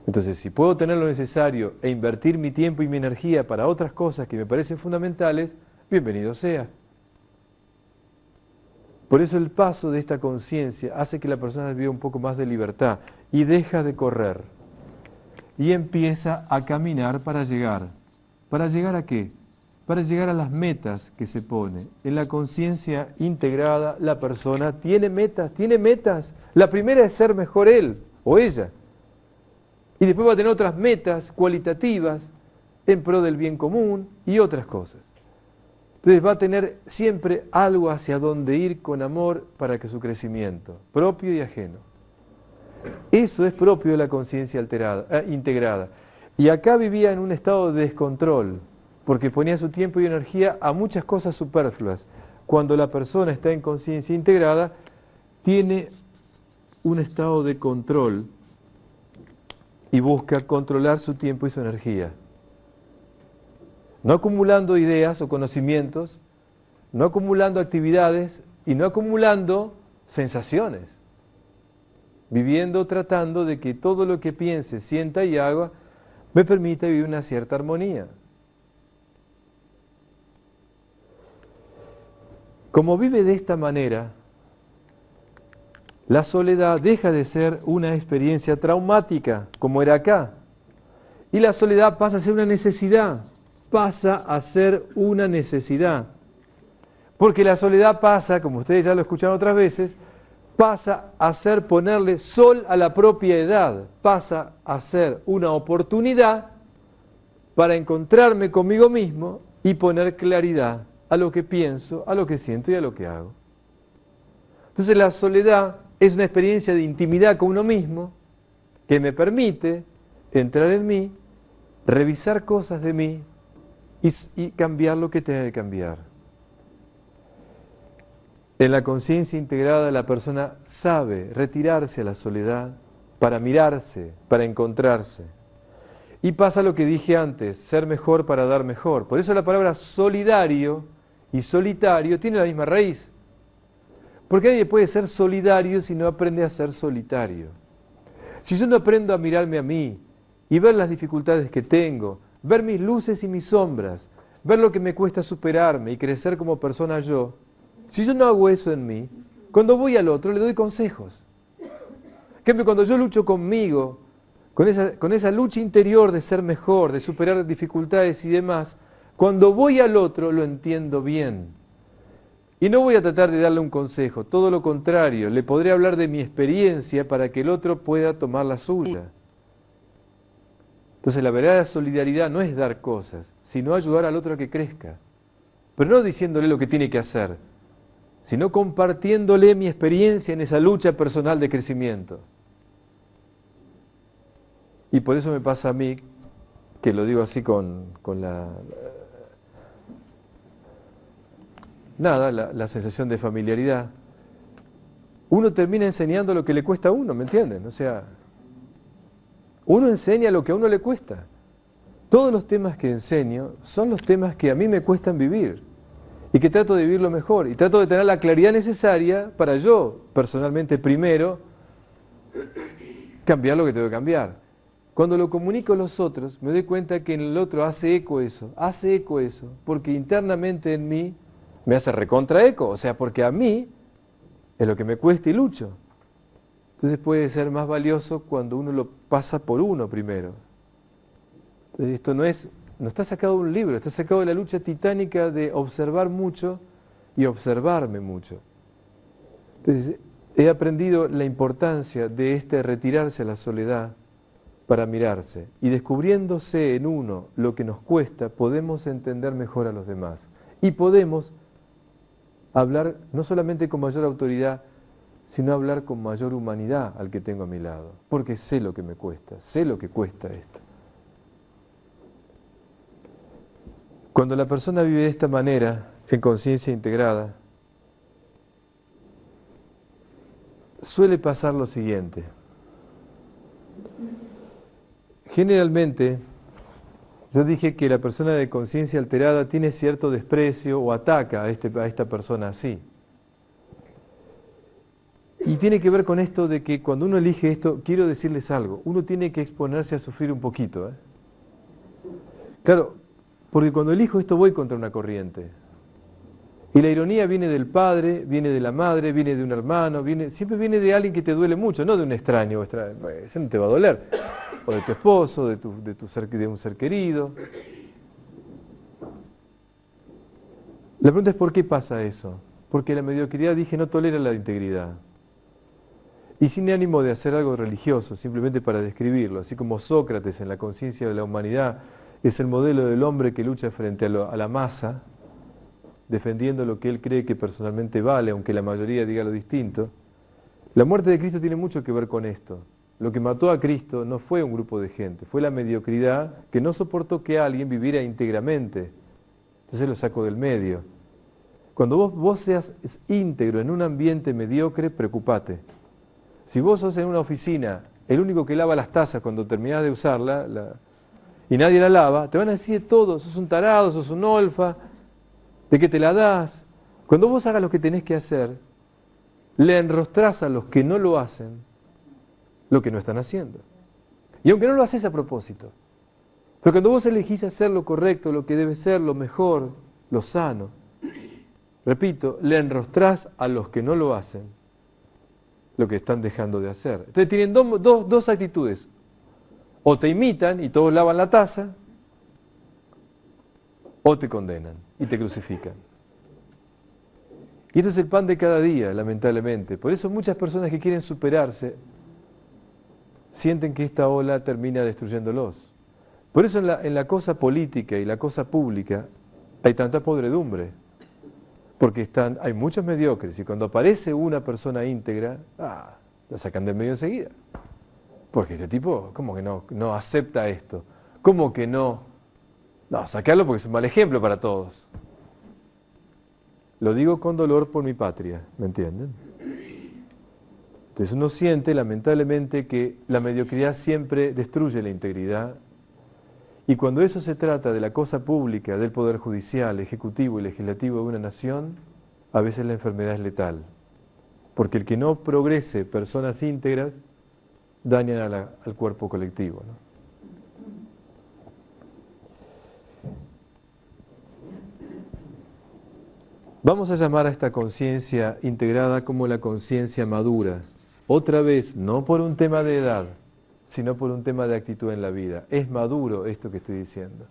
Entonces, si puedo tener lo necesario e invertir mi tiempo y mi energía para otras cosas que me parecen fundamentales, bienvenido sea. Por eso el paso de esta conciencia hace que la persona viva un poco más de libertad y deja de correr y empieza a caminar para llegar. ¿Para llegar a qué? Para llegar a las metas que se pone. En la conciencia integrada la persona tiene metas, tiene metas. La primera es ser mejor él o ella. Y después va a tener otras metas cualitativas en pro del bien común y otras cosas. Entonces va a tener siempre algo hacia donde ir con amor para que su crecimiento, propio y ajeno. Eso es propio de la conciencia integrada. Y acá vivía en un estado de descontrol, porque ponía su tiempo y energía a muchas cosas superfluas. Cuando la persona está en conciencia integrada, tiene un estado de control y busca controlar su tiempo y su energía. No acumulando ideas o conocimientos, no acumulando actividades y no acumulando sensaciones. Viviendo, tratando de que todo lo que piense, sienta y haga me permita vivir una cierta armonía. Como vive de esta manera, la soledad deja de ser una experiencia traumática, como era acá. Y la soledad pasa a ser una necesidad. Pasa a ser una necesidad. Porque la soledad pasa, como ustedes ya lo escucharon otras veces, pasa a ser ponerle sol a la propia edad. Pasa a ser una oportunidad para encontrarme conmigo mismo y poner claridad a lo que pienso, a lo que siento y a lo que hago. Entonces la soledad es una experiencia de intimidad con uno mismo que me entrar en mí, revisar cosas de mí y cambiar lo que tenga que cambiar. En la conciencia integrada la persona sabe retirarse a la soledad para mirarse, para encontrarse. Y pasa lo que dije antes, ser mejor para dar mejor. Por eso la palabra solidario y solitario tiene la misma raíz. Porque nadie puede ser solidario si no aprende a ser solitario. Si yo no aprendo a mirarme a mí y ver las dificultades que tengo, ver mis luces y mis sombras, ver lo que me cuesta superarme y crecer como persona yo, si yo no hago eso en mí, cuando voy al otro le doy consejos. En cambio, cuando yo lucho conmigo, con esa lucha interior de ser mejor, de superar dificultades y demás, cuando voy al otro lo entiendo bien. Y no voy a tratar de darle un consejo, todo lo contrario, le podré hablar de mi experiencia para que el otro pueda tomar la suya. Entonces la verdadera solidaridad no es dar cosas, sino ayudar al otro a que crezca. Pero no diciéndole lo que tiene que hacer, sino compartiéndole mi experiencia en esa lucha personal de crecimiento. Y por eso me pasa a mí, que lo digo así con la sensación de familiaridad, uno termina enseñando lo que le cuesta a uno, ¿me entienden? O sea, uno enseña lo que a uno le cuesta. Todos los temas que enseño son los temas que a mí me cuestan vivir y que trato de vivirlo mejor y trato de tener la claridad necesaria para yo, personalmente primero, cambiar lo que tengo que cambiar. Cuando lo comunico a los otros, me doy cuenta que en el otro hace eco eso, porque internamente en mí me hace recontra eco, o sea, porque a mí es lo que me cuesta y lucho. Entonces puede ser más valioso cuando uno lo pasa por uno primero. Entonces esto no está sacado de un libro, está sacado de la lucha titánica de observar mucho y observarme mucho. Entonces he aprendido la importancia de retirarse a la soledad para mirarse. Y descubriéndose en uno lo que nos cuesta, podemos entender mejor a los demás. Y podemos hablar no solamente con mayor autoridad, sino hablar con mayor humanidad al que tengo a mi lado. Porque sé lo que me cuesta, sé lo que cuesta esto. Cuando la persona vive de esta manera, en conciencia integrada, suele pasar lo siguiente. Generalmente, yo dije que la persona de conciencia alterada tiene cierto desprecio o ataca a esta persona así. Y tiene que ver con esto de que cuando uno elige esto, quiero decirles algo, uno tiene que exponerse a sufrir un poquito. Claro, porque cuando elijo esto voy contra una corriente. Y la ironía viene del padre, viene de la madre, viene de un hermano, siempre viene de alguien que te duele mucho, no de un extraño, ese no te va a doler. O de tu esposo, de un ser querido. La pregunta es ¿por qué pasa eso? Porque la mediocridad, dije, no tolera la integridad. Y sin ánimo de hacer algo religioso, simplemente para describirlo, así como Sócrates en la conciencia de la humanidad es el modelo del hombre que lucha frente a la masa, defendiendo lo que él cree que personalmente vale, aunque la mayoría diga lo distinto. La muerte de Cristo tiene mucho que ver con esto. Lo que mató a Cristo no fue un grupo de gente, fue la mediocridad que no soportó que alguien viviera íntegramente. Entonces lo sacó del medio. Cuando vos seas íntegro en un ambiente mediocre, preocupate. Si vos sos en una oficina el único que lava las tazas cuando terminás de usarla y nadie la lava, te van a decir todo, sos un tarado, sos un olfa, de que te la das. Cuando vos hagas lo que tenés que hacer, le enrostrás a los que no lo hacen lo que no están haciendo. Y aunque no lo haces a propósito, pero cuando vos elegís hacer lo correcto, lo que debe ser, lo mejor, lo sano, repito, le enrostrás a los que no lo hacen lo que están dejando de hacer. Entonces tienen dos actitudes. O te imitan y todos lavan la taza, o te condenan y te crucifican. Y esto es el pan de cada día, lamentablemente. Por eso muchas personas que quieren superarse sienten que esta ola termina destruyéndolos. Por eso en la cosa política y la cosa pública hay tanta podredumbre, porque hay muchos mediocres y cuando aparece una persona íntegra, la sacan del medio enseguida. Porque este tipo, ¿cómo que no acepta esto? ¿Cómo que no? No, sacarlo porque es un mal ejemplo para todos. Lo digo con dolor por mi patria, ¿me entienden? Entonces uno siente lamentablemente que la mediocridad siempre destruye la integridad y cuando eso se trata de la cosa pública, del poder judicial, ejecutivo y legislativo de una nación, a veces la enfermedad es letal. Porque el que no progrese personas íntegras dañan al cuerpo colectivo, ¿no? Vamos a llamar a esta conciencia integrada como la conciencia madura. Otra vez, no por un tema de edad, sino por un tema de actitud en la vida. Es maduro esto que estoy diciendo.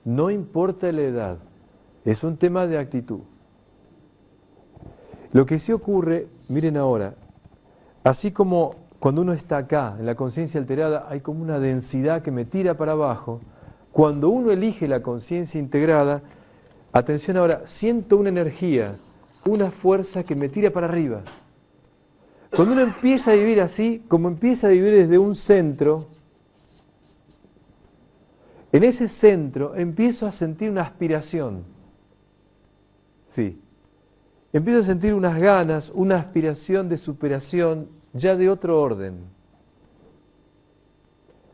No importa la edad, es un tema de actitud. Lo que sí ocurre, miren ahora, así como cuando uno está acá, en la conciencia alterada, hay como una densidad que me tira para abajo. Cuando uno elige la conciencia integrada, atención ahora, siento una energía, una fuerza que me tira para arriba. Cuando uno empieza a vivir así, como empieza a vivir desde un centro, en ese centro empiezo a sentir una aspiración. Sí. Empiezo a sentir unas ganas, una aspiración de superación ya de otro orden.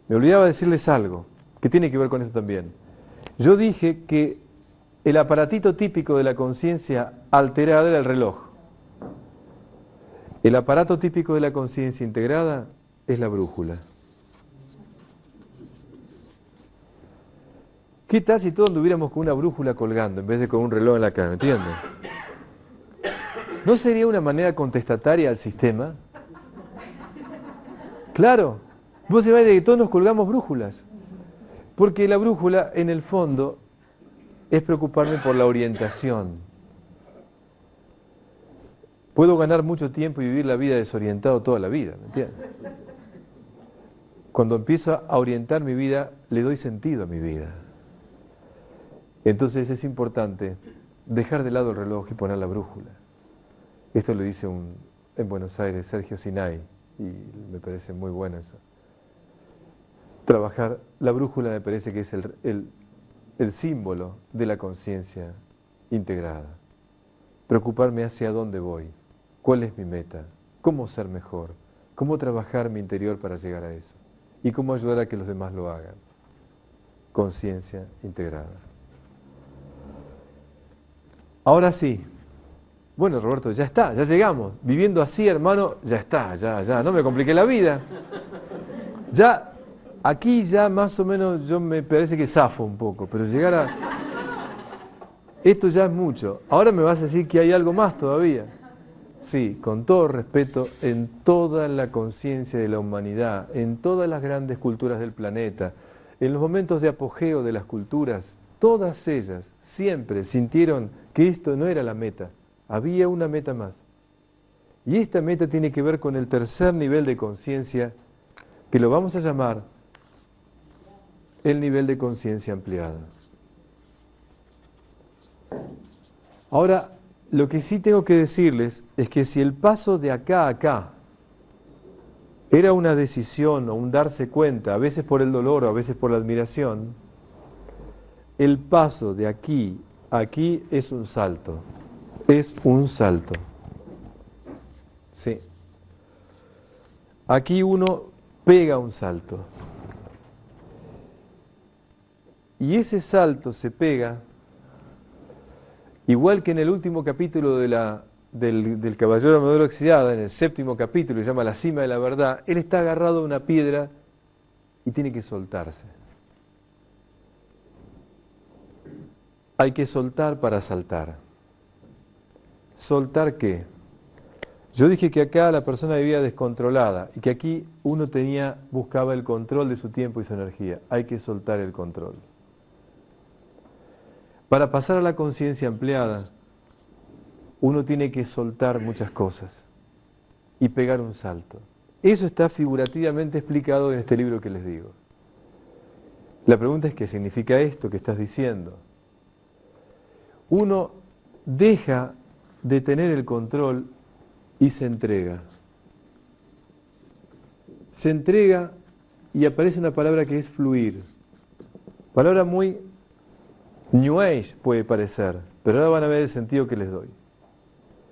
Me olvidaba decirles algo que tiene que ver con eso también. Yo dije que el aparatito típico de la conciencia alterada era el reloj. El aparato típico de la conciencia integrada es la brújula. ¿Qué tal si todos anduviéramos con una brújula colgando en vez de con un reloj en la cara? ¿Me entienden? ¿No sería una manera contestataria al sistema? Claro, vos se de que todos nos colgamos brújulas. Porque la brújula, en el fondo, es preocuparme por la orientación. Puedo ganar mucho tiempo y vivir la vida desorientado toda la vida, ¿me entiendes? Cuando empiezo a orientar mi vida, le doy sentido a mi vida. Entonces es importante dejar de lado el reloj y poner la brújula. Esto lo dice en Buenos Aires Sergio Sinai, y me parece muy bueno eso. Trabajar, la brújula me parece que es el símbolo de la conciencia integrada. Preocuparme hacia dónde voy, cuál es mi meta, cómo ser mejor, cómo trabajar mi interior para llegar a eso y cómo ayudar a que los demás lo hagan. Conciencia integrada. Ahora sí. Bueno, Roberto, ya está, ya llegamos. Viviendo así, hermano, ya está, ya, no me compliqué la vida. Ya, aquí ya más o menos yo me parece que zafo un poco, pero llegar a... Esto ya es mucho. Ahora me vas a decir que hay algo más todavía. Sí, con todo respeto, en toda la conciencia de la humanidad, en todas las grandes culturas del planeta, en los momentos de apogeo de las culturas, todas ellas siempre sintieron que esto no era la meta. Había una meta más. Y esta meta tiene que ver con el tercer nivel de conciencia, que lo vamos a llamar el nivel de conciencia ampliada. Ahora, lo que sí tengo que decirles es que si el paso de acá a acá era una decisión o un darse cuenta, a veces por el dolor o a veces por la admiración, el paso de aquí a aquí es un salto. Es un salto. Sí. Aquí uno pega un salto. Y ese salto se pega, igual que en el último capítulo del Caballero de Armadura Oxidada, en el 7º capítulo, que se llama La Cima de la Verdad, él está agarrado a una piedra y tiene que soltarse. Hay que soltar para saltar. ¿Soltar qué? Yo dije que acá la persona vivía descontrolada y que aquí uno buscaba el control de su tiempo y su energía. Hay que soltar el control. Para pasar a la conciencia ampliada, uno tiene que soltar muchas cosas y pegar un salto. Eso está figurativamente explicado en este libro que les digo. La pregunta es, ¿qué significa esto que estás diciendo? Uno deja de tener el control y se entrega. Se entrega y aparece una palabra que es fluir. Palabra muy New Age puede parecer, pero ahora van a ver el sentido que les doy.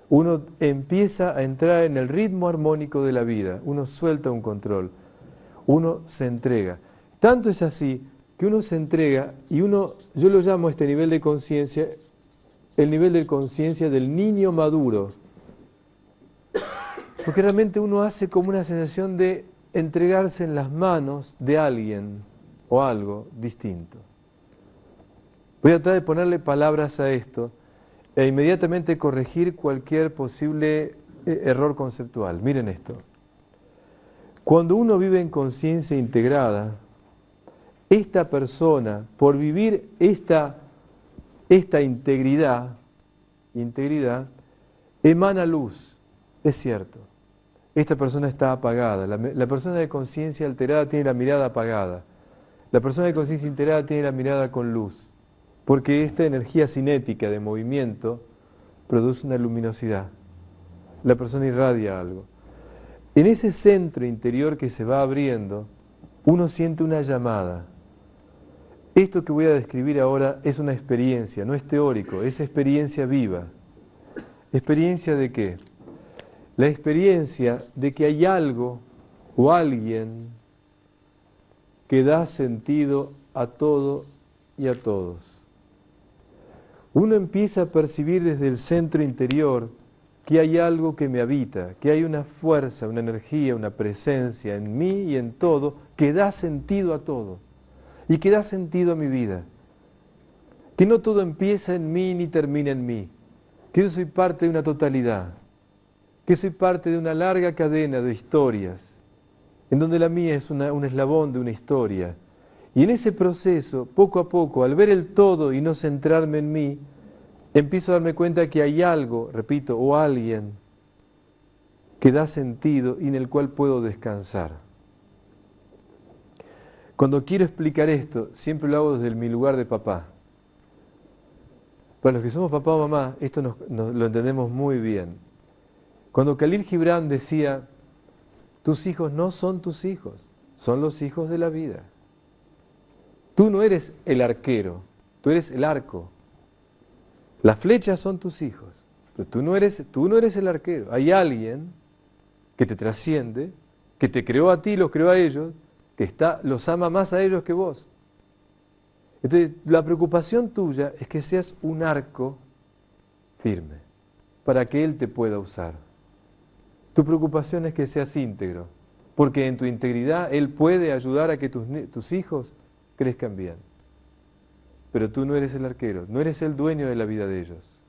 Uno empieza a entrar en el ritmo armónico de la vida, uno suelta un control, uno se entrega. Tanto es así que uno se entrega y yo lo llamo a este nivel de conciencia, el nivel de conciencia del niño maduro. Porque realmente uno hace como una sensación de entregarse en las manos de alguien o algo distinto. Voy a tratar de ponerle palabras a esto e inmediatamente corregir cualquier posible error conceptual. Miren esto. Cuando uno vive en conciencia integrada, esta persona, por vivir esta integridad, emana luz, es cierto. Esta persona está apagada, la persona de conciencia alterada tiene la mirada apagada, la persona de conciencia integrada tiene la mirada con luz, porque esta energía cinética de movimiento produce una luminosidad, la persona irradia algo. En ese centro interior que se va abriendo, uno siente una llamada. Esto que voy a describir ahora es una experiencia, no es teórico, es experiencia viva. ¿Experiencia de qué? La experiencia de que hay algo o alguien que da sentido a todo y a todos. Uno empieza a percibir desde el centro interior que hay algo que me habita, que hay una fuerza, una energía, una presencia en mí y en todo que da sentido a todo y que da sentido a mi vida. Que no todo empieza en mí ni termina en mí, que yo soy parte de una totalidad, que soy parte de una larga cadena de historias, en donde la mía es un eslabón de una historia. Y en ese proceso, poco a poco, al ver el todo y no centrarme en mí, empiezo a darme cuenta que hay algo, repito, o alguien que da sentido y en el cual puedo descansar. Cuando quiero explicar esto, siempre lo hago desde mi lugar de papá. Para los que somos papá o mamá, esto lo entendemos muy bien. Cuando Khalil Gibran decía, tus hijos no son tus hijos, son los hijos de la vida. Tú no eres el arquero, tú eres el arco. Las flechas son tus hijos, pero tú no eres el arquero. Hay alguien que te trasciende, que te creó a ti, los creó a ellos, que los ama más a ellos que vos. Entonces, la preocupación tuya es que seas un arco firme, para que Él te pueda usar. Tu preocupación es que seas íntegro, porque en tu integridad Él puede ayudar a que tus hijos crezcan bien. Pero tú no eres el arquero, no eres el dueño de la vida de ellos.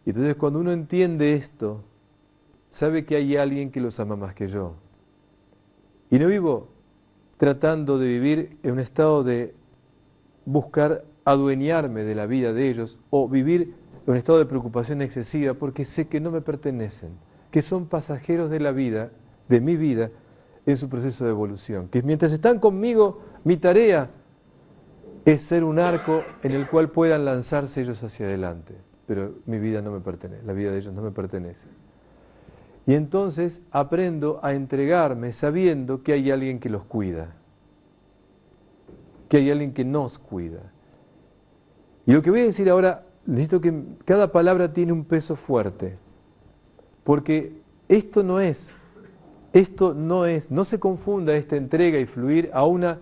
Y entonces cuando uno entiende esto, sabe que hay alguien que los ama más que yo. Y no vivo tratando de vivir en un estado de buscar adueñarme de la vida de ellos o vivir en un estado de preocupación excesiva porque sé que no me pertenecen, que son pasajeros de la vida, de mi vida, en su proceso de evolución. Que mientras están conmigo, mi tarea es ser un arco en el cual puedan lanzarse ellos hacia adelante. Pero mi vida no me pertenece, la vida de ellos no me pertenece. Y entonces aprendo a entregarme sabiendo que hay alguien que los cuida, que hay alguien que nos cuida. Y lo que voy a decir ahora, necesito que cada palabra tiene un peso fuerte, porque no se confunda esta entrega y fluir a una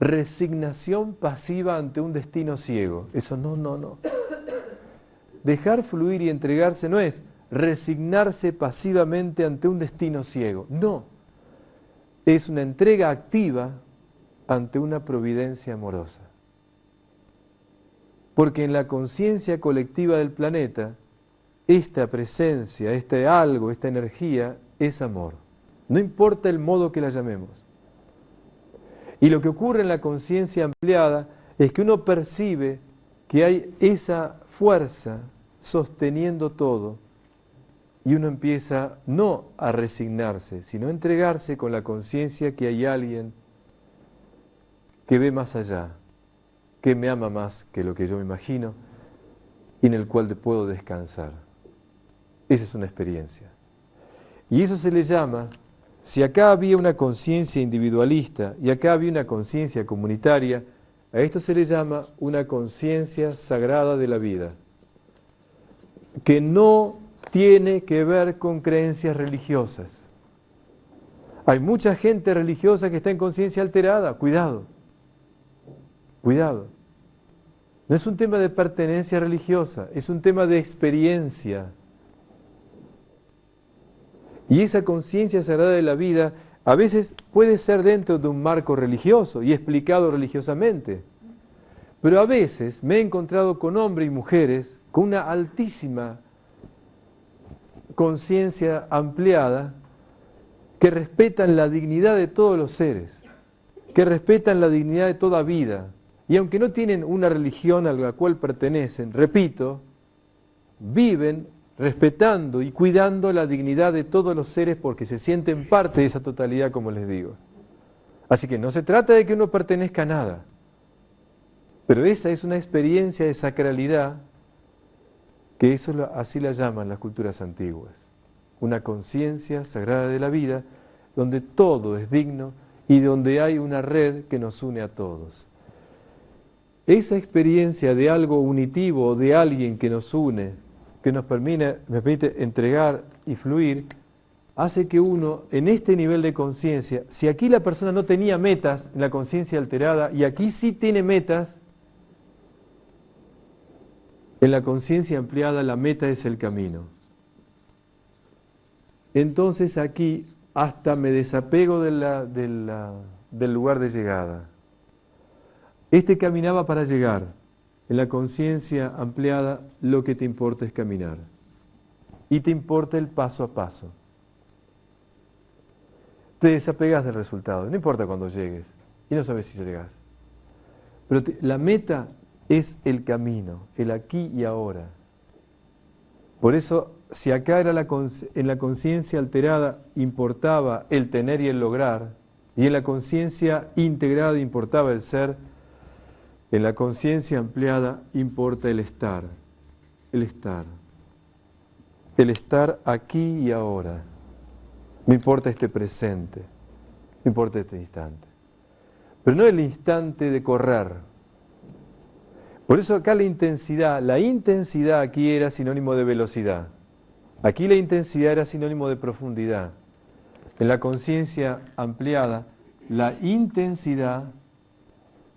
resignación pasiva ante un destino ciego. Eso no. Dejar fluir y entregarse no es resignarse pasivamente ante un destino ciego. No. Es una entrega activa ante una providencia amorosa. Porque en la conciencia colectiva del planeta, esta presencia, este algo, esta energía, es amor. No importa el modo que la llamemos. Y lo que ocurre en la conciencia ampliada es que uno percibe que hay esa fuerza sosteniendo todo y uno empieza no a resignarse, sino a entregarse con la conciencia que hay alguien que ve más allá, que me ama más que lo que yo me imagino y en el cual puedo descansar. Esa es una experiencia. Y eso se le llama, si acá había una conciencia individualista y acá había una conciencia comunitaria, a esto se le llama una conciencia sagrada de la vida, que no tiene que ver con creencias religiosas. Hay mucha gente religiosa que está en conciencia alterada, cuidado, cuidado. No es un tema de pertenencia religiosa, es un tema de experiencia. Y esa conciencia sagrada de la vida a veces puede ser dentro de un marco religioso y explicado religiosamente. Pero a veces me he encontrado con hombres y mujeres con una altísima conciencia ampliada que respetan la dignidad de todos los seres, que respetan la dignidad de toda vida. Y aunque no tienen una religión a la cual pertenecen, repito, viven respetando y cuidando la dignidad de todos los seres porque se sienten parte de esa totalidad, como les digo. Así que no se trata de que uno pertenezca a nada, pero esa es una experiencia de sacralidad que así la llaman las culturas antiguas. Una conciencia sagrada de la vida donde todo es digno y donde hay una red que nos une a todos. Esa experiencia de algo unitivo, de alguien que nos une, que nos permite entregar y fluir, hace que uno, en este nivel de conciencia, si aquí la persona no tenía metas en la conciencia alterada, y aquí sí tiene metas, en la conciencia ampliada la meta es el camino. Entonces aquí hasta me desapego del lugar de llegada. Este caminaba para llegar. En la conciencia ampliada lo que te importa es caminar. Y te importa el paso a paso. Te desapegas del resultado, no importa cuándo llegues. Y no sabes si llegas. Pero la meta es el camino, el aquí y ahora. Por eso, si acá era en la conciencia alterada importaba el tener y el lograr, y en la conciencia integrada importaba el ser, en la conciencia ampliada importa el estar, el estar. El estar aquí y ahora. Me importa este presente, me importa este instante. Pero no el instante de correr. Por eso acá la intensidad aquí era sinónimo de velocidad. Aquí la intensidad era sinónimo de profundidad. En la conciencia ampliada, la intensidad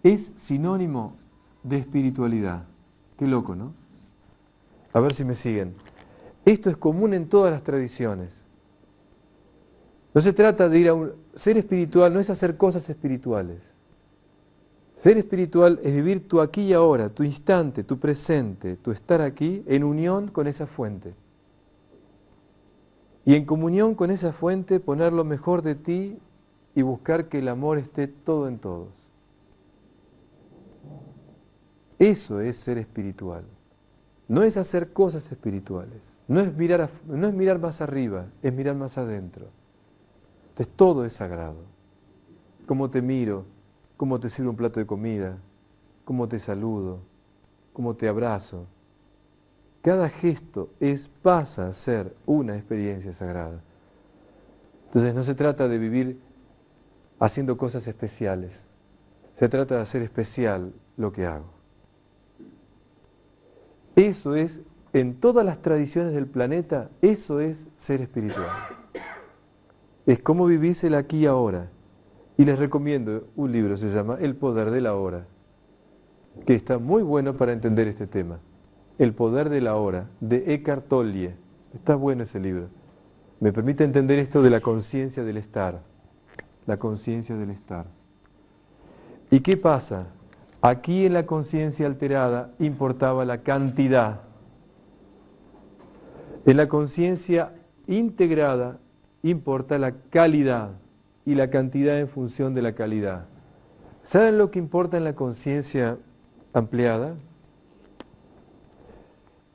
es sinónimo de espiritualidad. Qué loco, ¿no? A ver si me siguen. Esto es común en todas las tradiciones. No se trata de ir a ser espiritual, no es hacer cosas espirituales. Ser espiritual es vivir tu aquí y ahora, tu instante, tu presente, tu estar aquí en unión con esa fuente. Y en comunión con esa fuente poner lo mejor de ti y buscar que el amor esté todo en todos. Eso es ser espiritual. No es hacer cosas espirituales. No es mirar más arriba, es mirar más adentro. Entonces todo es sagrado. Cómo te miro, cómo te sirvo un plato de comida, cómo te saludo, cómo te abrazo. Cada gesto pasa a ser una experiencia sagrada. Entonces no se trata de vivir haciendo cosas especiales. Se trata de hacer especial lo que hago. Eso es, en todas las tradiciones del planeta, eso es ser espiritual. Es cómo vivís el aquí y ahora. Y les recomiendo un libro, se llama El poder de la hora, que está muy bueno para entender este tema. El poder de la hora, de Eckhart Tolle. Está bueno ese libro. Me permite entender esto de la conciencia del estar. La conciencia del estar. ¿Y qué pasa? Aquí en la conciencia alterada importaba la cantidad. En la conciencia integrada importa la calidad y la cantidad en función de la calidad. ¿Saben lo que importa en la conciencia ampliada?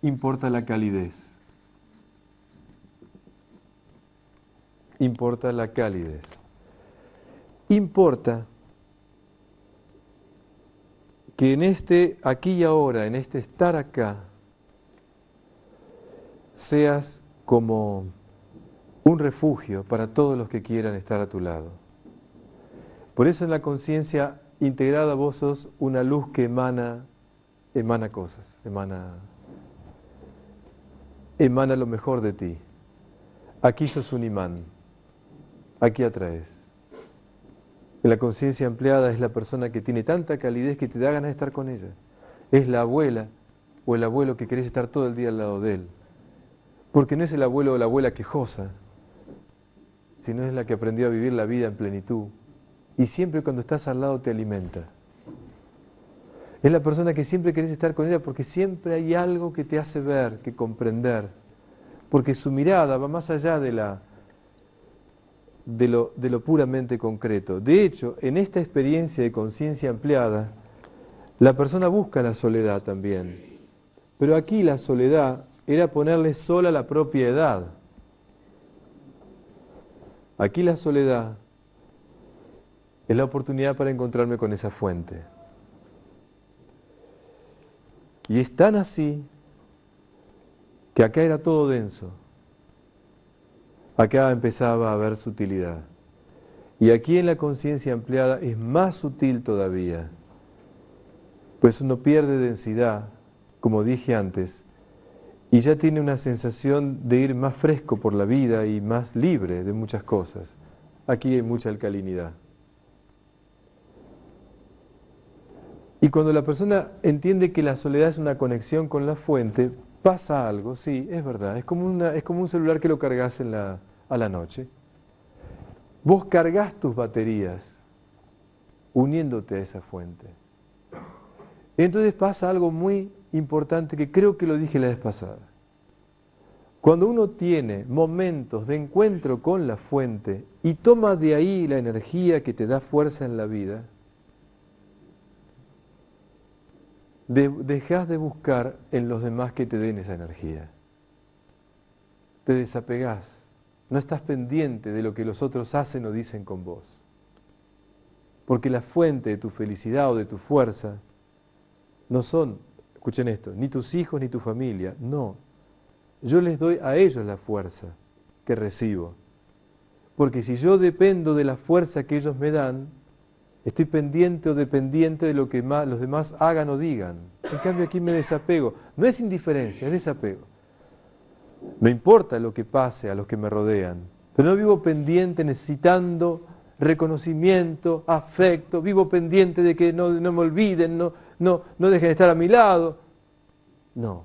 Importa la calidez. Importa la calidez. Importa que en este aquí y ahora, en este estar acá, seas como un refugio para todos los que quieran estar a tu lado. Por eso en la conciencia integrada vos sos una luz que emana cosas, emana lo mejor de ti. Aquí sos un imán, aquí atraes. En la conciencia ampliada es la persona que tiene tanta calidez que te da ganas de estar con ella. Es la abuela o el abuelo que querés estar todo el día al lado de él. Porque no es el abuelo o la abuela quejosa, sino es la que aprendió a vivir la vida en plenitud. Y siempre cuando estás al lado te alimenta. Es la persona que siempre querés estar con ella porque siempre hay algo que te hace ver, que comprender. Porque su mirada va más allá de lo puramente concreto. De hecho, en esta experiencia de conciencia ampliada, la persona busca la soledad también. Pero aquí la soledad era ponerle sola la propia edad. Aquí la soledad es la oportunidad para encontrarme con esa fuente. Y es tan así que acá era todo denso. Acá empezaba a haber sutilidad. Y aquí en la conciencia ampliada es más sutil todavía. Pues uno pierde densidad, como dije antes, y ya tiene una sensación de ir más fresco por la vida y más libre de muchas cosas. Aquí hay mucha alcalinidad. Y cuando la persona entiende que la soledad es una conexión con la fuente, pasa algo, sí, es verdad. Es como un celular que lo cargas a la noche. Vos cargas tus baterías uniéndote a esa fuente. Entonces pasa algo muy importante que creo que lo dije la vez pasada. Cuando uno tiene momentos de encuentro con la fuente y toma de ahí la energía que te da fuerza en la vida, dejas de buscar en los demás que te den esa energía. Te desapegás, no estás pendiente de lo que los otros hacen o dicen con vos. Porque la fuente de tu felicidad o de tu fuerza no son, escuchen esto, ni tus hijos ni tu familia, no. Yo les doy a ellos la fuerza que recibo. Porque si yo dependo de la fuerza que ellos me dan, estoy pendiente o dependiente de lo que los demás hagan o digan. En cambio aquí me desapego. No es indiferencia, es desapego. Me importa lo que pase a los que me rodean, pero no vivo pendiente necesitando reconocimiento, afecto, vivo pendiente de que no me olviden, no dejen de estar a mi lado. No,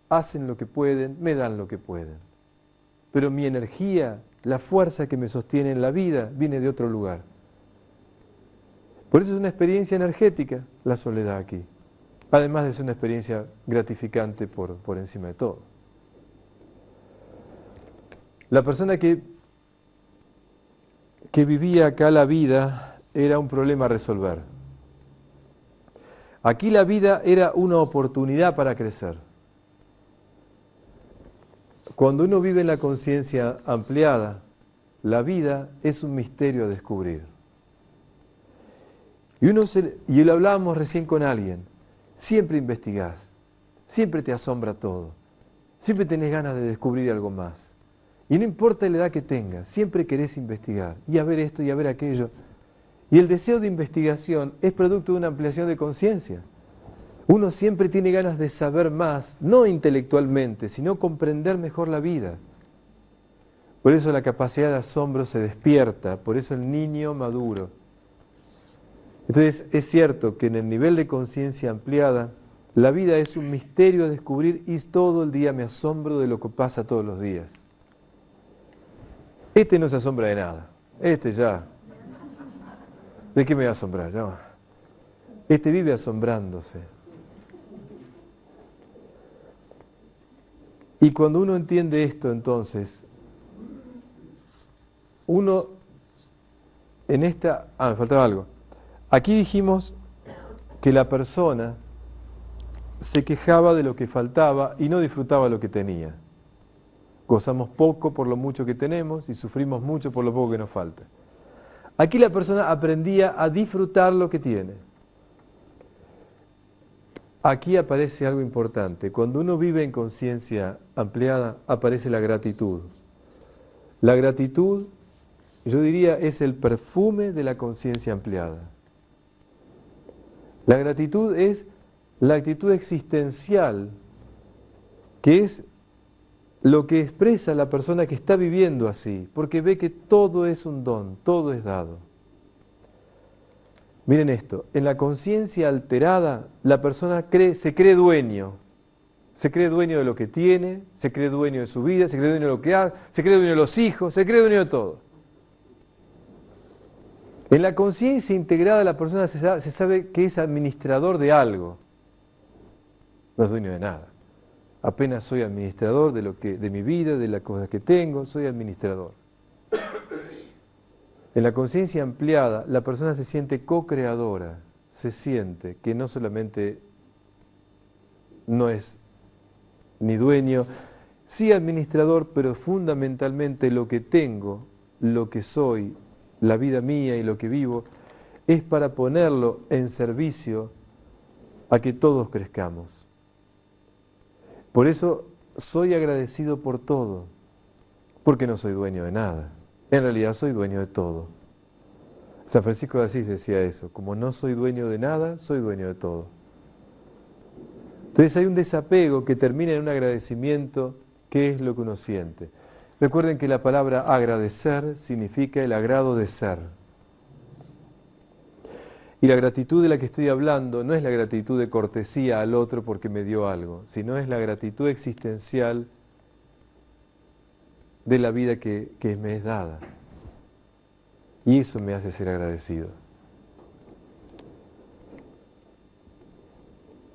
hacen lo que pueden, me dan lo que pueden. Pero mi energía, la fuerza que me sostiene en la vida, viene de otro lugar. Por eso es una experiencia energética la soledad aquí, además de ser una experiencia gratificante por encima de todo. La persona que vivía acá la vida era un problema a resolver. Aquí la vida era una oportunidad para crecer. Cuando uno vive en la conciencia ampliada, la vida es un misterio a descubrir. Y lo hablábamos recién con alguien, siempre investigás, siempre te asombra todo, siempre tenés ganas de descubrir algo más. Y no importa la edad que tengas, siempre querés investigar, y a ver esto y a ver aquello. Y el deseo de investigación es producto de una ampliación de conciencia. Uno siempre tiene ganas de saber más, no intelectualmente, sino comprender mejor la vida. Por eso la capacidad de asombro se despierta, por eso el niño maduro. Entonces es cierto que en el nivel de conciencia ampliada, la vida es un misterio a descubrir y todo el día me asombro de lo que pasa todos los días. Este no se asombra de nada, este ya, ¿de qué me va a asombrar? Ya. Este vive asombrándose. Y cuando uno entiende esto, entonces, uno en esta... me faltaba algo. Aquí dijimos que la persona se quejaba de lo que faltaba y no disfrutaba lo que tenía. Gozamos poco por lo mucho que tenemos y sufrimos mucho por lo poco que nos falta. Aquí la persona aprendía a disfrutar lo que tiene. aquí aparece algo importante. Cuando uno vive en conciencia ampliada, aparece la gratitud. La gratitud, yo diría, es el perfume de la conciencia ampliada. La gratitud es la actitud existencial, que es lo que expresa la persona que está viviendo así, porque ve que todo es un don, todo es dado. Miren esto, en la conciencia alterada, la persona se cree dueño de lo que tiene, se cree dueño de su vida, se cree dueño de lo que hace, se cree dueño de los hijos, se cree dueño de todo. En la conciencia integrada la persona se sabe que es administrador de algo, no es dueño de nada. Apenas soy administrador de mi vida, de las cosas que tengo, soy administrador. En la conciencia ampliada, la persona se siente co-creadora, se siente que no solamente no es ni dueño, sí administrador, pero fundamentalmente lo que tengo, lo que soy, la vida mía y lo que vivo, es para ponerlo en servicio a que todos crezcamos. Por eso soy agradecido por todo, porque no soy dueño de nada. En realidad soy dueño de todo. San Francisco de Asís decía eso, como no soy dueño de nada, soy dueño de todo. Entonces hay un desapego que termina en un agradecimiento, que es lo que uno siente. Recuerden que la palabra agradecer significa el agrado de ser. Y la gratitud de la que estoy hablando no es la gratitud de cortesía al otro porque me dio algo, sino es la gratitud existencial de la vida que me es dada. Y eso me hace ser agradecido.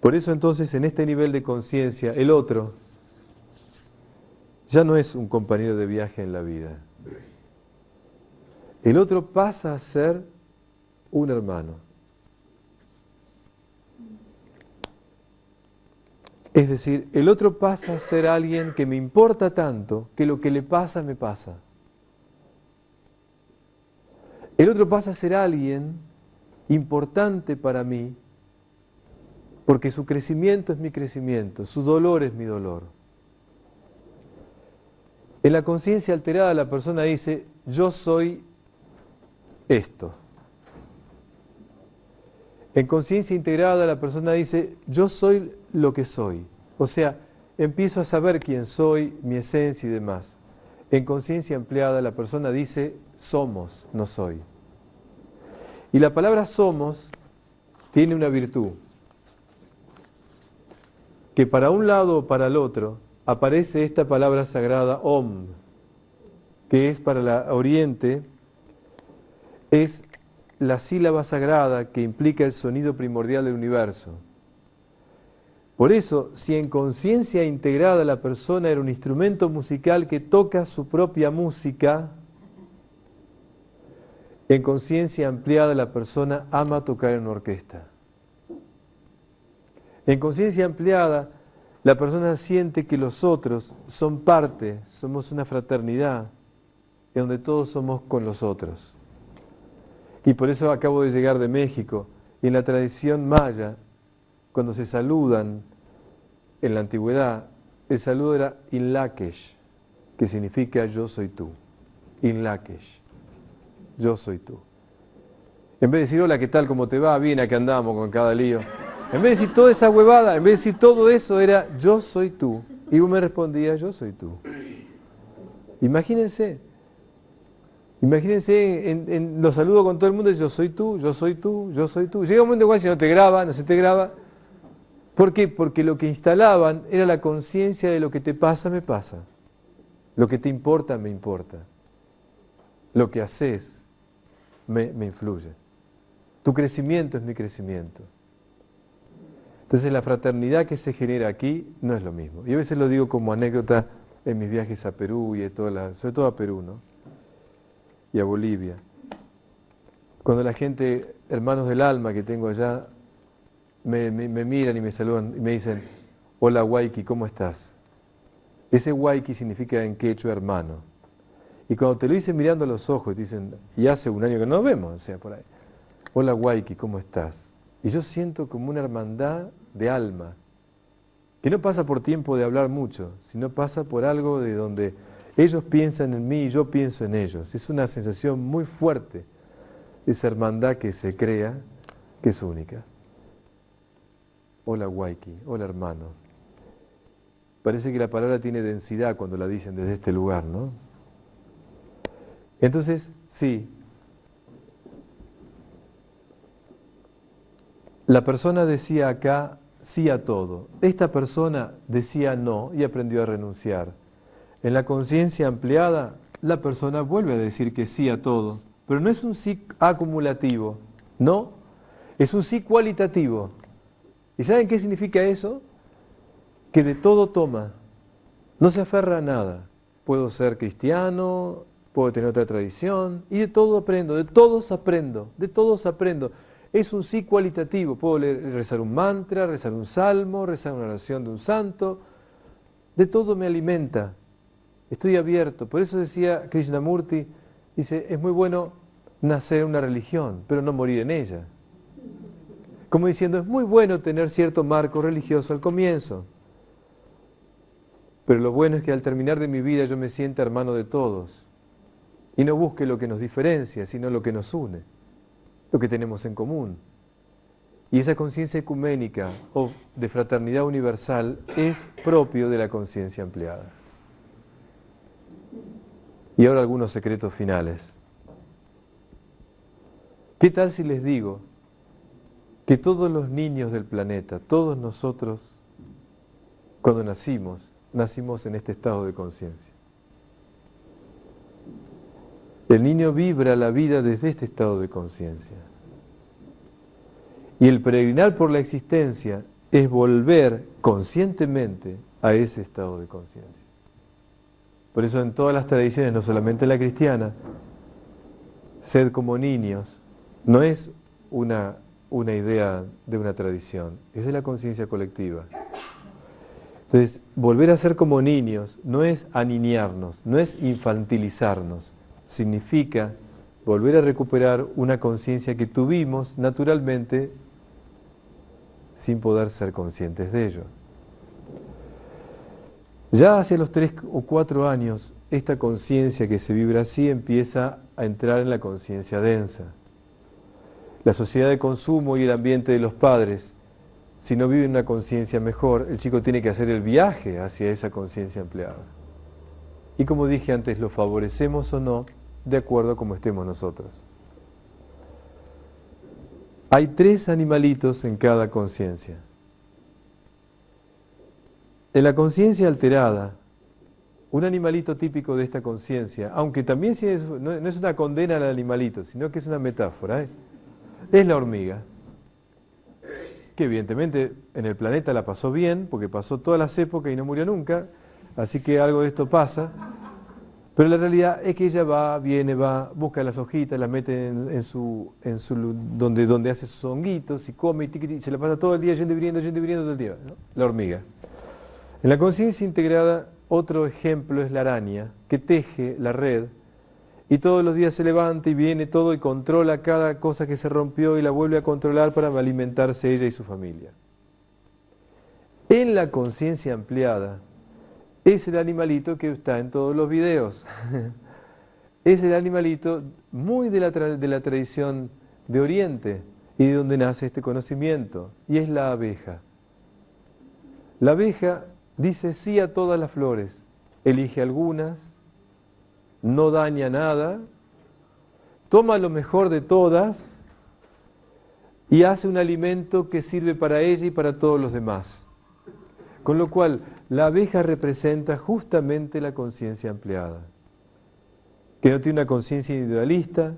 Por eso entonces en este nivel de conciencia, el otro ya no es un compañero de viaje en la vida. El otro pasa a ser un hermano. Es decir, el otro pasa a ser alguien que me importa tanto que lo que le pasa me pasa. El otro pasa a ser alguien importante para mí porque su crecimiento es mi crecimiento, su dolor es mi dolor. En la conciencia alterada la persona dice, yo soy esto. En conciencia integrada la persona dice, yo soy lo que soy. O sea, empiezo a saber quién soy, mi esencia y demás. En conciencia ampliada la persona dice, somos, no soy. Y la palabra somos tiene una virtud, que para un lado o para el otro aparece esta palabra sagrada Om, que es para la Oriente, es la sílaba sagrada que implica el sonido primordial del universo. Por eso, si en conciencia integrada la persona era un instrumento musical que toca su propia música, en conciencia ampliada la persona ama tocar en una orquesta. En conciencia ampliada, la persona siente que los otros son parte, somos una fraternidad, en donde todos somos con los otros. Y por eso acabo de llegar de México, y en la tradición maya, cuando se saludan en la antigüedad, el saludo era Inlakesh, que significa yo soy tú. Inlakesh, yo soy tú. En vez de decir, hola, ¿qué tal? ¿Cómo te va? Bien, acá andamos con cada lío. En vez de decir toda esa huevada, en vez de decir todo eso, era yo soy tú. Y vos me respondías, yo soy tú. Imagínense en los saludos con todo el mundo, yo soy tú, yo soy tú, yo soy tú. Llega un momento igual si no te graba, no se te graba. ¿Por qué? Porque lo que instalaban era la conciencia de lo que te pasa, me pasa. Lo que te importa, me importa. Lo que haces, me influye. Tu crecimiento es mi crecimiento. Entonces la fraternidad que se genera aquí no es lo mismo. Y a veces lo digo como anécdota en mis viajes a Perú y sobre todo a Perú, ¿no? Y a Bolivia. Cuando la gente, hermanos del alma que tengo allá, me miran y me saludan y me dicen, hola Waiki, ¿cómo estás? Ese Waiki significa en quechua hermano. Y cuando te lo dicen mirando a los ojos, te dicen, y hace un año que no nos vemos, o sea, por ahí. Hola Waiki, ¿cómo estás? Y yo siento como una hermandad de alma, que no pasa por tiempo de hablar mucho, sino pasa por algo de donde ellos piensan en mí y yo pienso en ellos. Es una sensación muy fuerte, esa hermandad que se crea, que es única. Hola Waiki, hola hermano. Parece que la palabra tiene densidad cuando la dicen desde este lugar, ¿no? Entonces, sí, la persona decía acá sí a todo. Esta persona decía no y aprendió a renunciar. En la conciencia ampliada, la persona vuelve a decir que sí a todo, pero no es un sí acumulativo, no, es un sí cualitativo. ¿Y saben qué significa eso? Que de todo toma, no se aferra a nada. Puedo ser cristiano, puedo tener otra tradición, y de todo aprendo, de todos aprendo, de todos aprendo. Es un sí cualitativo, puedo rezar un mantra, rezar un salmo, rezar una oración de un santo, de todo me alimenta, estoy abierto. Por eso decía Krishnamurti, dice, es muy bueno nacer en una religión, pero no morir en ella. Como diciendo, es muy bueno tener cierto marco religioso al comienzo, pero lo bueno es que al terminar de mi vida yo me sienta hermano de todos y no busque lo que nos diferencia, sino lo que nos une, lo que tenemos en común. Y esa conciencia ecuménica o de fraternidad universal es propio de la conciencia ampliada. Y ahora algunos secretos finales. ¿Qué tal si les digo que todos los niños del planeta, todos nosotros, cuando nacimos en este estado de conciencia? El niño vibra la vida desde este estado de conciencia. Y el peregrinar por la existencia es volver conscientemente a ese estado de conciencia. Por eso en todas las tradiciones, no solamente la cristiana, sed como niños no es una idea de una tradición, es de la conciencia colectiva. Entonces, volver a ser como niños no es aniñarnos, no es infantilizarnos, significa volver a recuperar una conciencia que tuvimos naturalmente sin poder ser conscientes de ello. Ya hacia los 3 o 4 años, esta conciencia que se vibra así empieza a entrar en la conciencia densa. La sociedad de consumo y el ambiente de los padres, si no viven una conciencia mejor, el chico tiene que hacer el viaje hacia esa conciencia ampliada. Y como dije antes, lo favorecemos o no, de acuerdo a cómo estemos nosotros. Hay 3 animalitos en cada conciencia. En la conciencia alterada, un animalito típico de esta conciencia, aunque también no es una condena al animalito, sino que es una metáfora, es la hormiga, que evidentemente en el planeta la pasó bien, porque pasó todas las épocas y no murió nunca, así que algo de esto pasa, pero la realidad es que ella va, viene, va, busca las hojitas, las mete en su donde hace sus honguitos y come y se la pasa todo el día yendo y viniendo todo el día, ¿no? La hormiga. En la conciencia integrada, otro ejemplo es la araña, que teje la red y todos los días se levanta y viene todo y controla cada cosa que se rompió y la vuelve a controlar para alimentarse ella y su familia. En la conciencia ampliada, es el animalito que está en todos los videos. Es el animalito muy de la tradición de Oriente y de donde nace este conocimiento, y es la abeja. La abeja dice sí a todas las flores, elige algunas, no daña nada, toma lo mejor de todas y hace un alimento que sirve para ella y para todos los demás. Con lo cual, la abeja representa justamente la conciencia ampliada, que no tiene una conciencia individualista,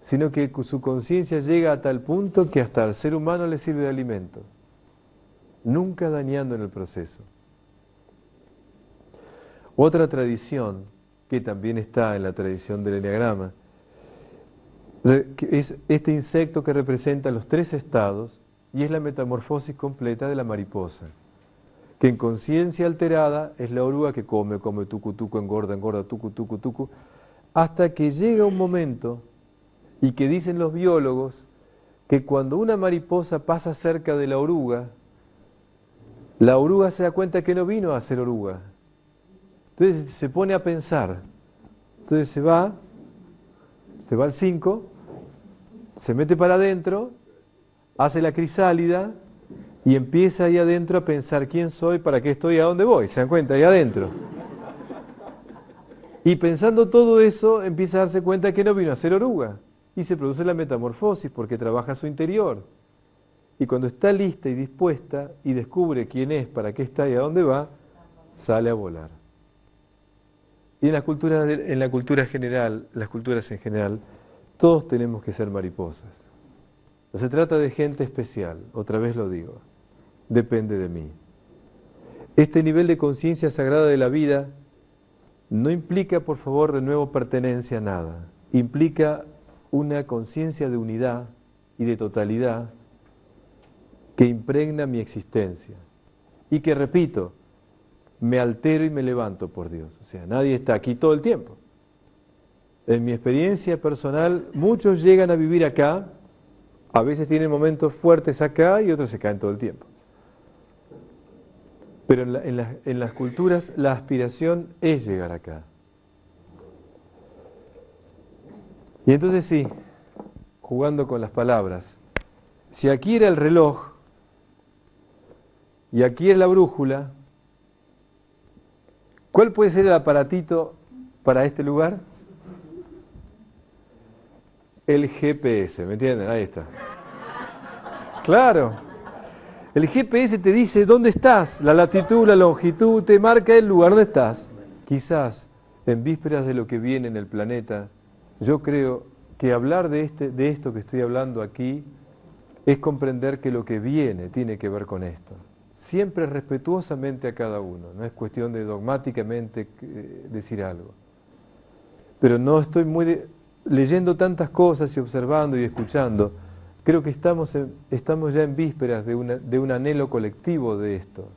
sino que su conciencia llega a tal punto que hasta al ser humano le sirve de alimento, nunca dañando en el proceso. Otra tradición, que también está en la tradición del Enneagrama, es este insecto que representa los 3 estados y es la metamorfosis completa de la mariposa, que en conciencia alterada es la oruga que come tucu, tucu, engorda, tucu, tucu, tucu, hasta que llega un momento, y que dicen los biólogos, que cuando una mariposa pasa cerca de la oruga se da cuenta que no vino a ser oruga. Entonces se pone a pensar. Entonces se va al 5, se mete para adentro, hace la crisálida y empieza ahí adentro a pensar quién soy, para qué estoy, a dónde voy. ¿Se dan cuenta? Ahí adentro. Y pensando todo eso, empieza a darse cuenta que no vino a ser oruga. Y se produce la metamorfosis porque trabaja su interior. Y cuando está lista y dispuesta y descubre quién es, para qué está y a dónde va, sale a volar. Y en la cultura general, las culturas en general, todos tenemos que ser mariposas. No se trata de gente especial, otra vez lo digo, depende de mí. Este nivel de conciencia sagrada de la vida no implica, por favor, de nuevo pertenencia a nada. Implica una conciencia de unidad y de totalidad que impregna mi existencia. Y que, repito, me altero y me levanto por Dios. O sea, nadie está aquí todo el tiempo. En mi experiencia personal, muchos llegan a vivir acá, a veces tienen momentos fuertes acá y otros se caen todo el tiempo. Pero en las culturas la aspiración es llegar acá. Y entonces sí, jugando con las palabras, si aquí era el reloj y aquí es la brújula, ¿cuál puede ser el aparatito para este lugar? El GPS, ¿me entienden? Ahí está. Claro. El GPS te dice dónde estás, la latitud, la longitud, te marca el lugar donde estás. Quizás en vísperas de lo que viene en el planeta, yo creo que hablar de esto que estoy hablando aquí es comprender que lo que viene tiene que ver con esto. Siempre respetuosamente a cada uno, no es cuestión de dogmáticamente decir algo. Pero no estoy leyendo tantas cosas y observando y escuchando. Creo que estamos ya en vísperas de un anhelo colectivo de esto.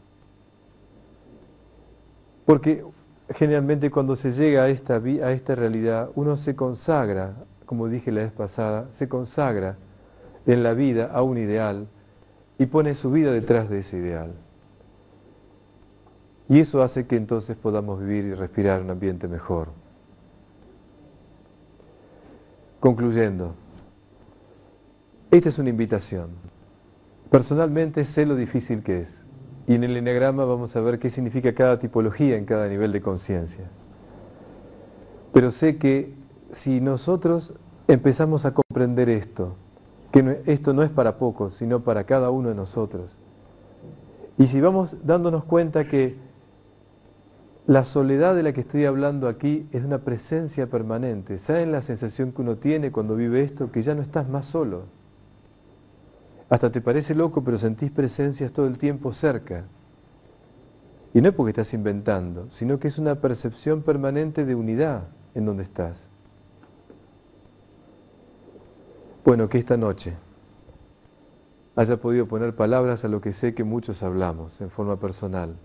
Porque generalmente cuando se llega a esta realidad, uno se consagra, como dije la vez pasada, se consagra en la vida a un ideal y pone su vida detrás de ese ideal. Y eso hace que entonces podamos vivir y respirar un ambiente mejor. Concluyendo, esta es una invitación. Personalmente sé lo difícil que es. Y en el Enneagrama vamos a ver qué significa cada tipología en cada nivel de conciencia. Pero sé que si nosotros empezamos a comprender esto, que esto no es para pocos, sino para cada uno de nosotros, y si vamos dándonos cuenta que la soledad de la que estoy hablando aquí es una presencia permanente, ¿saben la sensación que uno tiene cuando vive esto? Que ya no estás más solo. Hasta te parece loco, pero sentís presencias todo el tiempo cerca. Y no es porque estás inventando, sino que es una percepción permanente de unidad en donde estás. Bueno, que esta noche haya podido poner palabras a lo que sé que muchos hablamos en forma personal.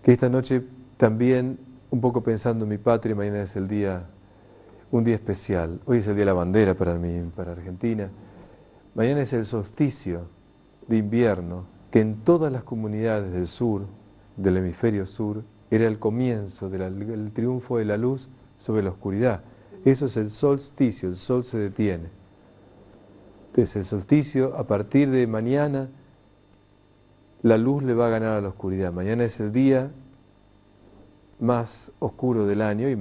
Que esta noche también, un poco pensando en mi patria, mañana es un día especial. Hoy es el Día de la Bandera para mí, para Argentina. Mañana es el solsticio de invierno, que en todas las comunidades del sur, del hemisferio sur, era el comienzo del triunfo de la luz sobre la oscuridad. Eso es el solsticio, el sol se detiene. Entonces el solsticio, a partir de mañana, la luz le va a ganar a la oscuridad. Mañana es el día más oscuro del año y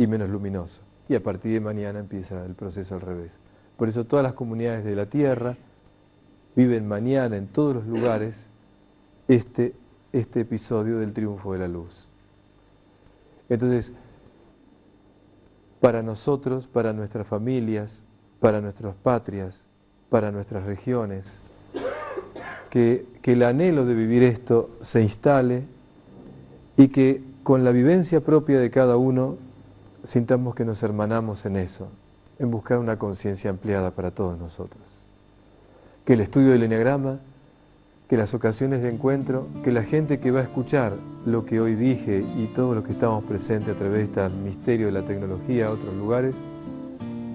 menos luminoso. Y a partir de mañana empieza el proceso al revés. Por eso todas las comunidades de la Tierra viven mañana en todos los lugares este episodio del triunfo de la luz. Entonces, para nosotros, para nuestras familias, para nuestras patrias, para nuestras regiones, que el anhelo de vivir esto se instale y que con la vivencia propia de cada uno sintamos que nos hermanamos en eso, en buscar una conciencia ampliada para todos nosotros. Que el estudio del Enneagrama, que las ocasiones de encuentro, que la gente que va a escuchar lo que hoy dije y todos los que estamos presentes a través de este misterio de la tecnología a otros lugares,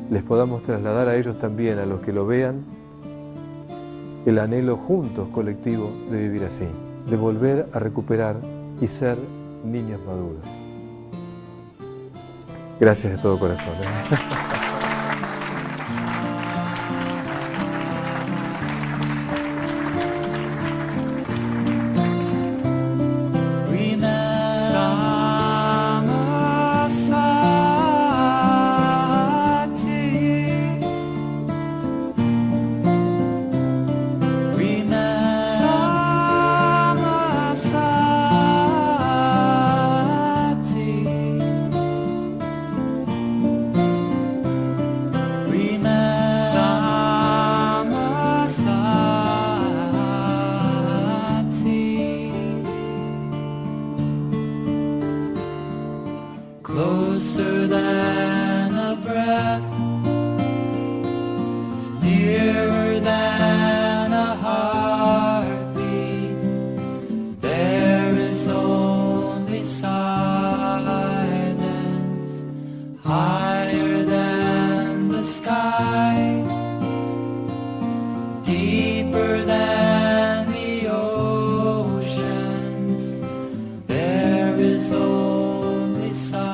les podamos trasladar a ellos también, a los que lo vean, el anhelo juntos, colectivo, de vivir así, de volver a recuperar y ser niños maduros. Gracias de todo corazón. Closer than a breath, nearer than a heartbeat, there is only silence, higher than the sky, deeper than the oceans, there is only silence.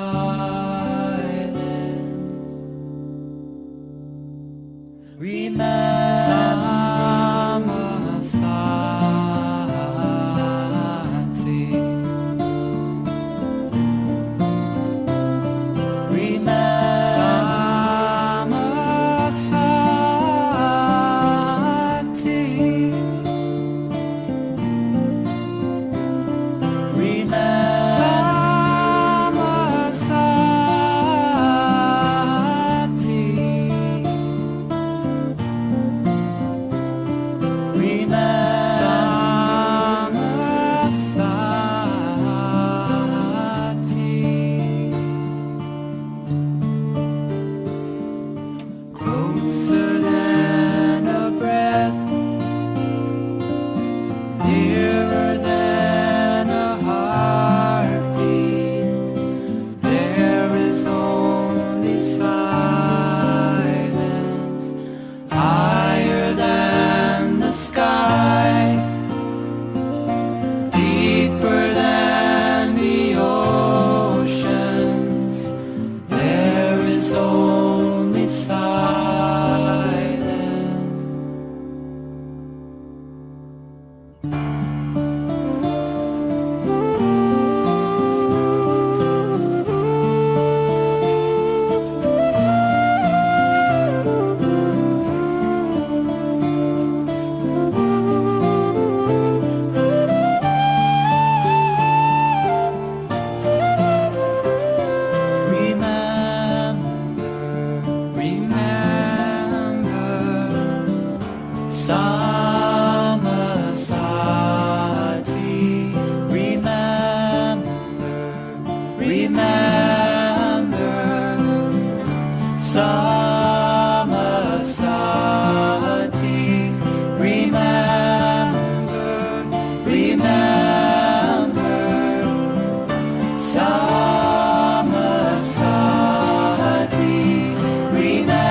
Closer than a breath, nearer than a heartbeat, there is only silence, higher than the sky, deeper than the oceans, there is only silence. Samasati, remember, Samasati, remember, Samasati, remember,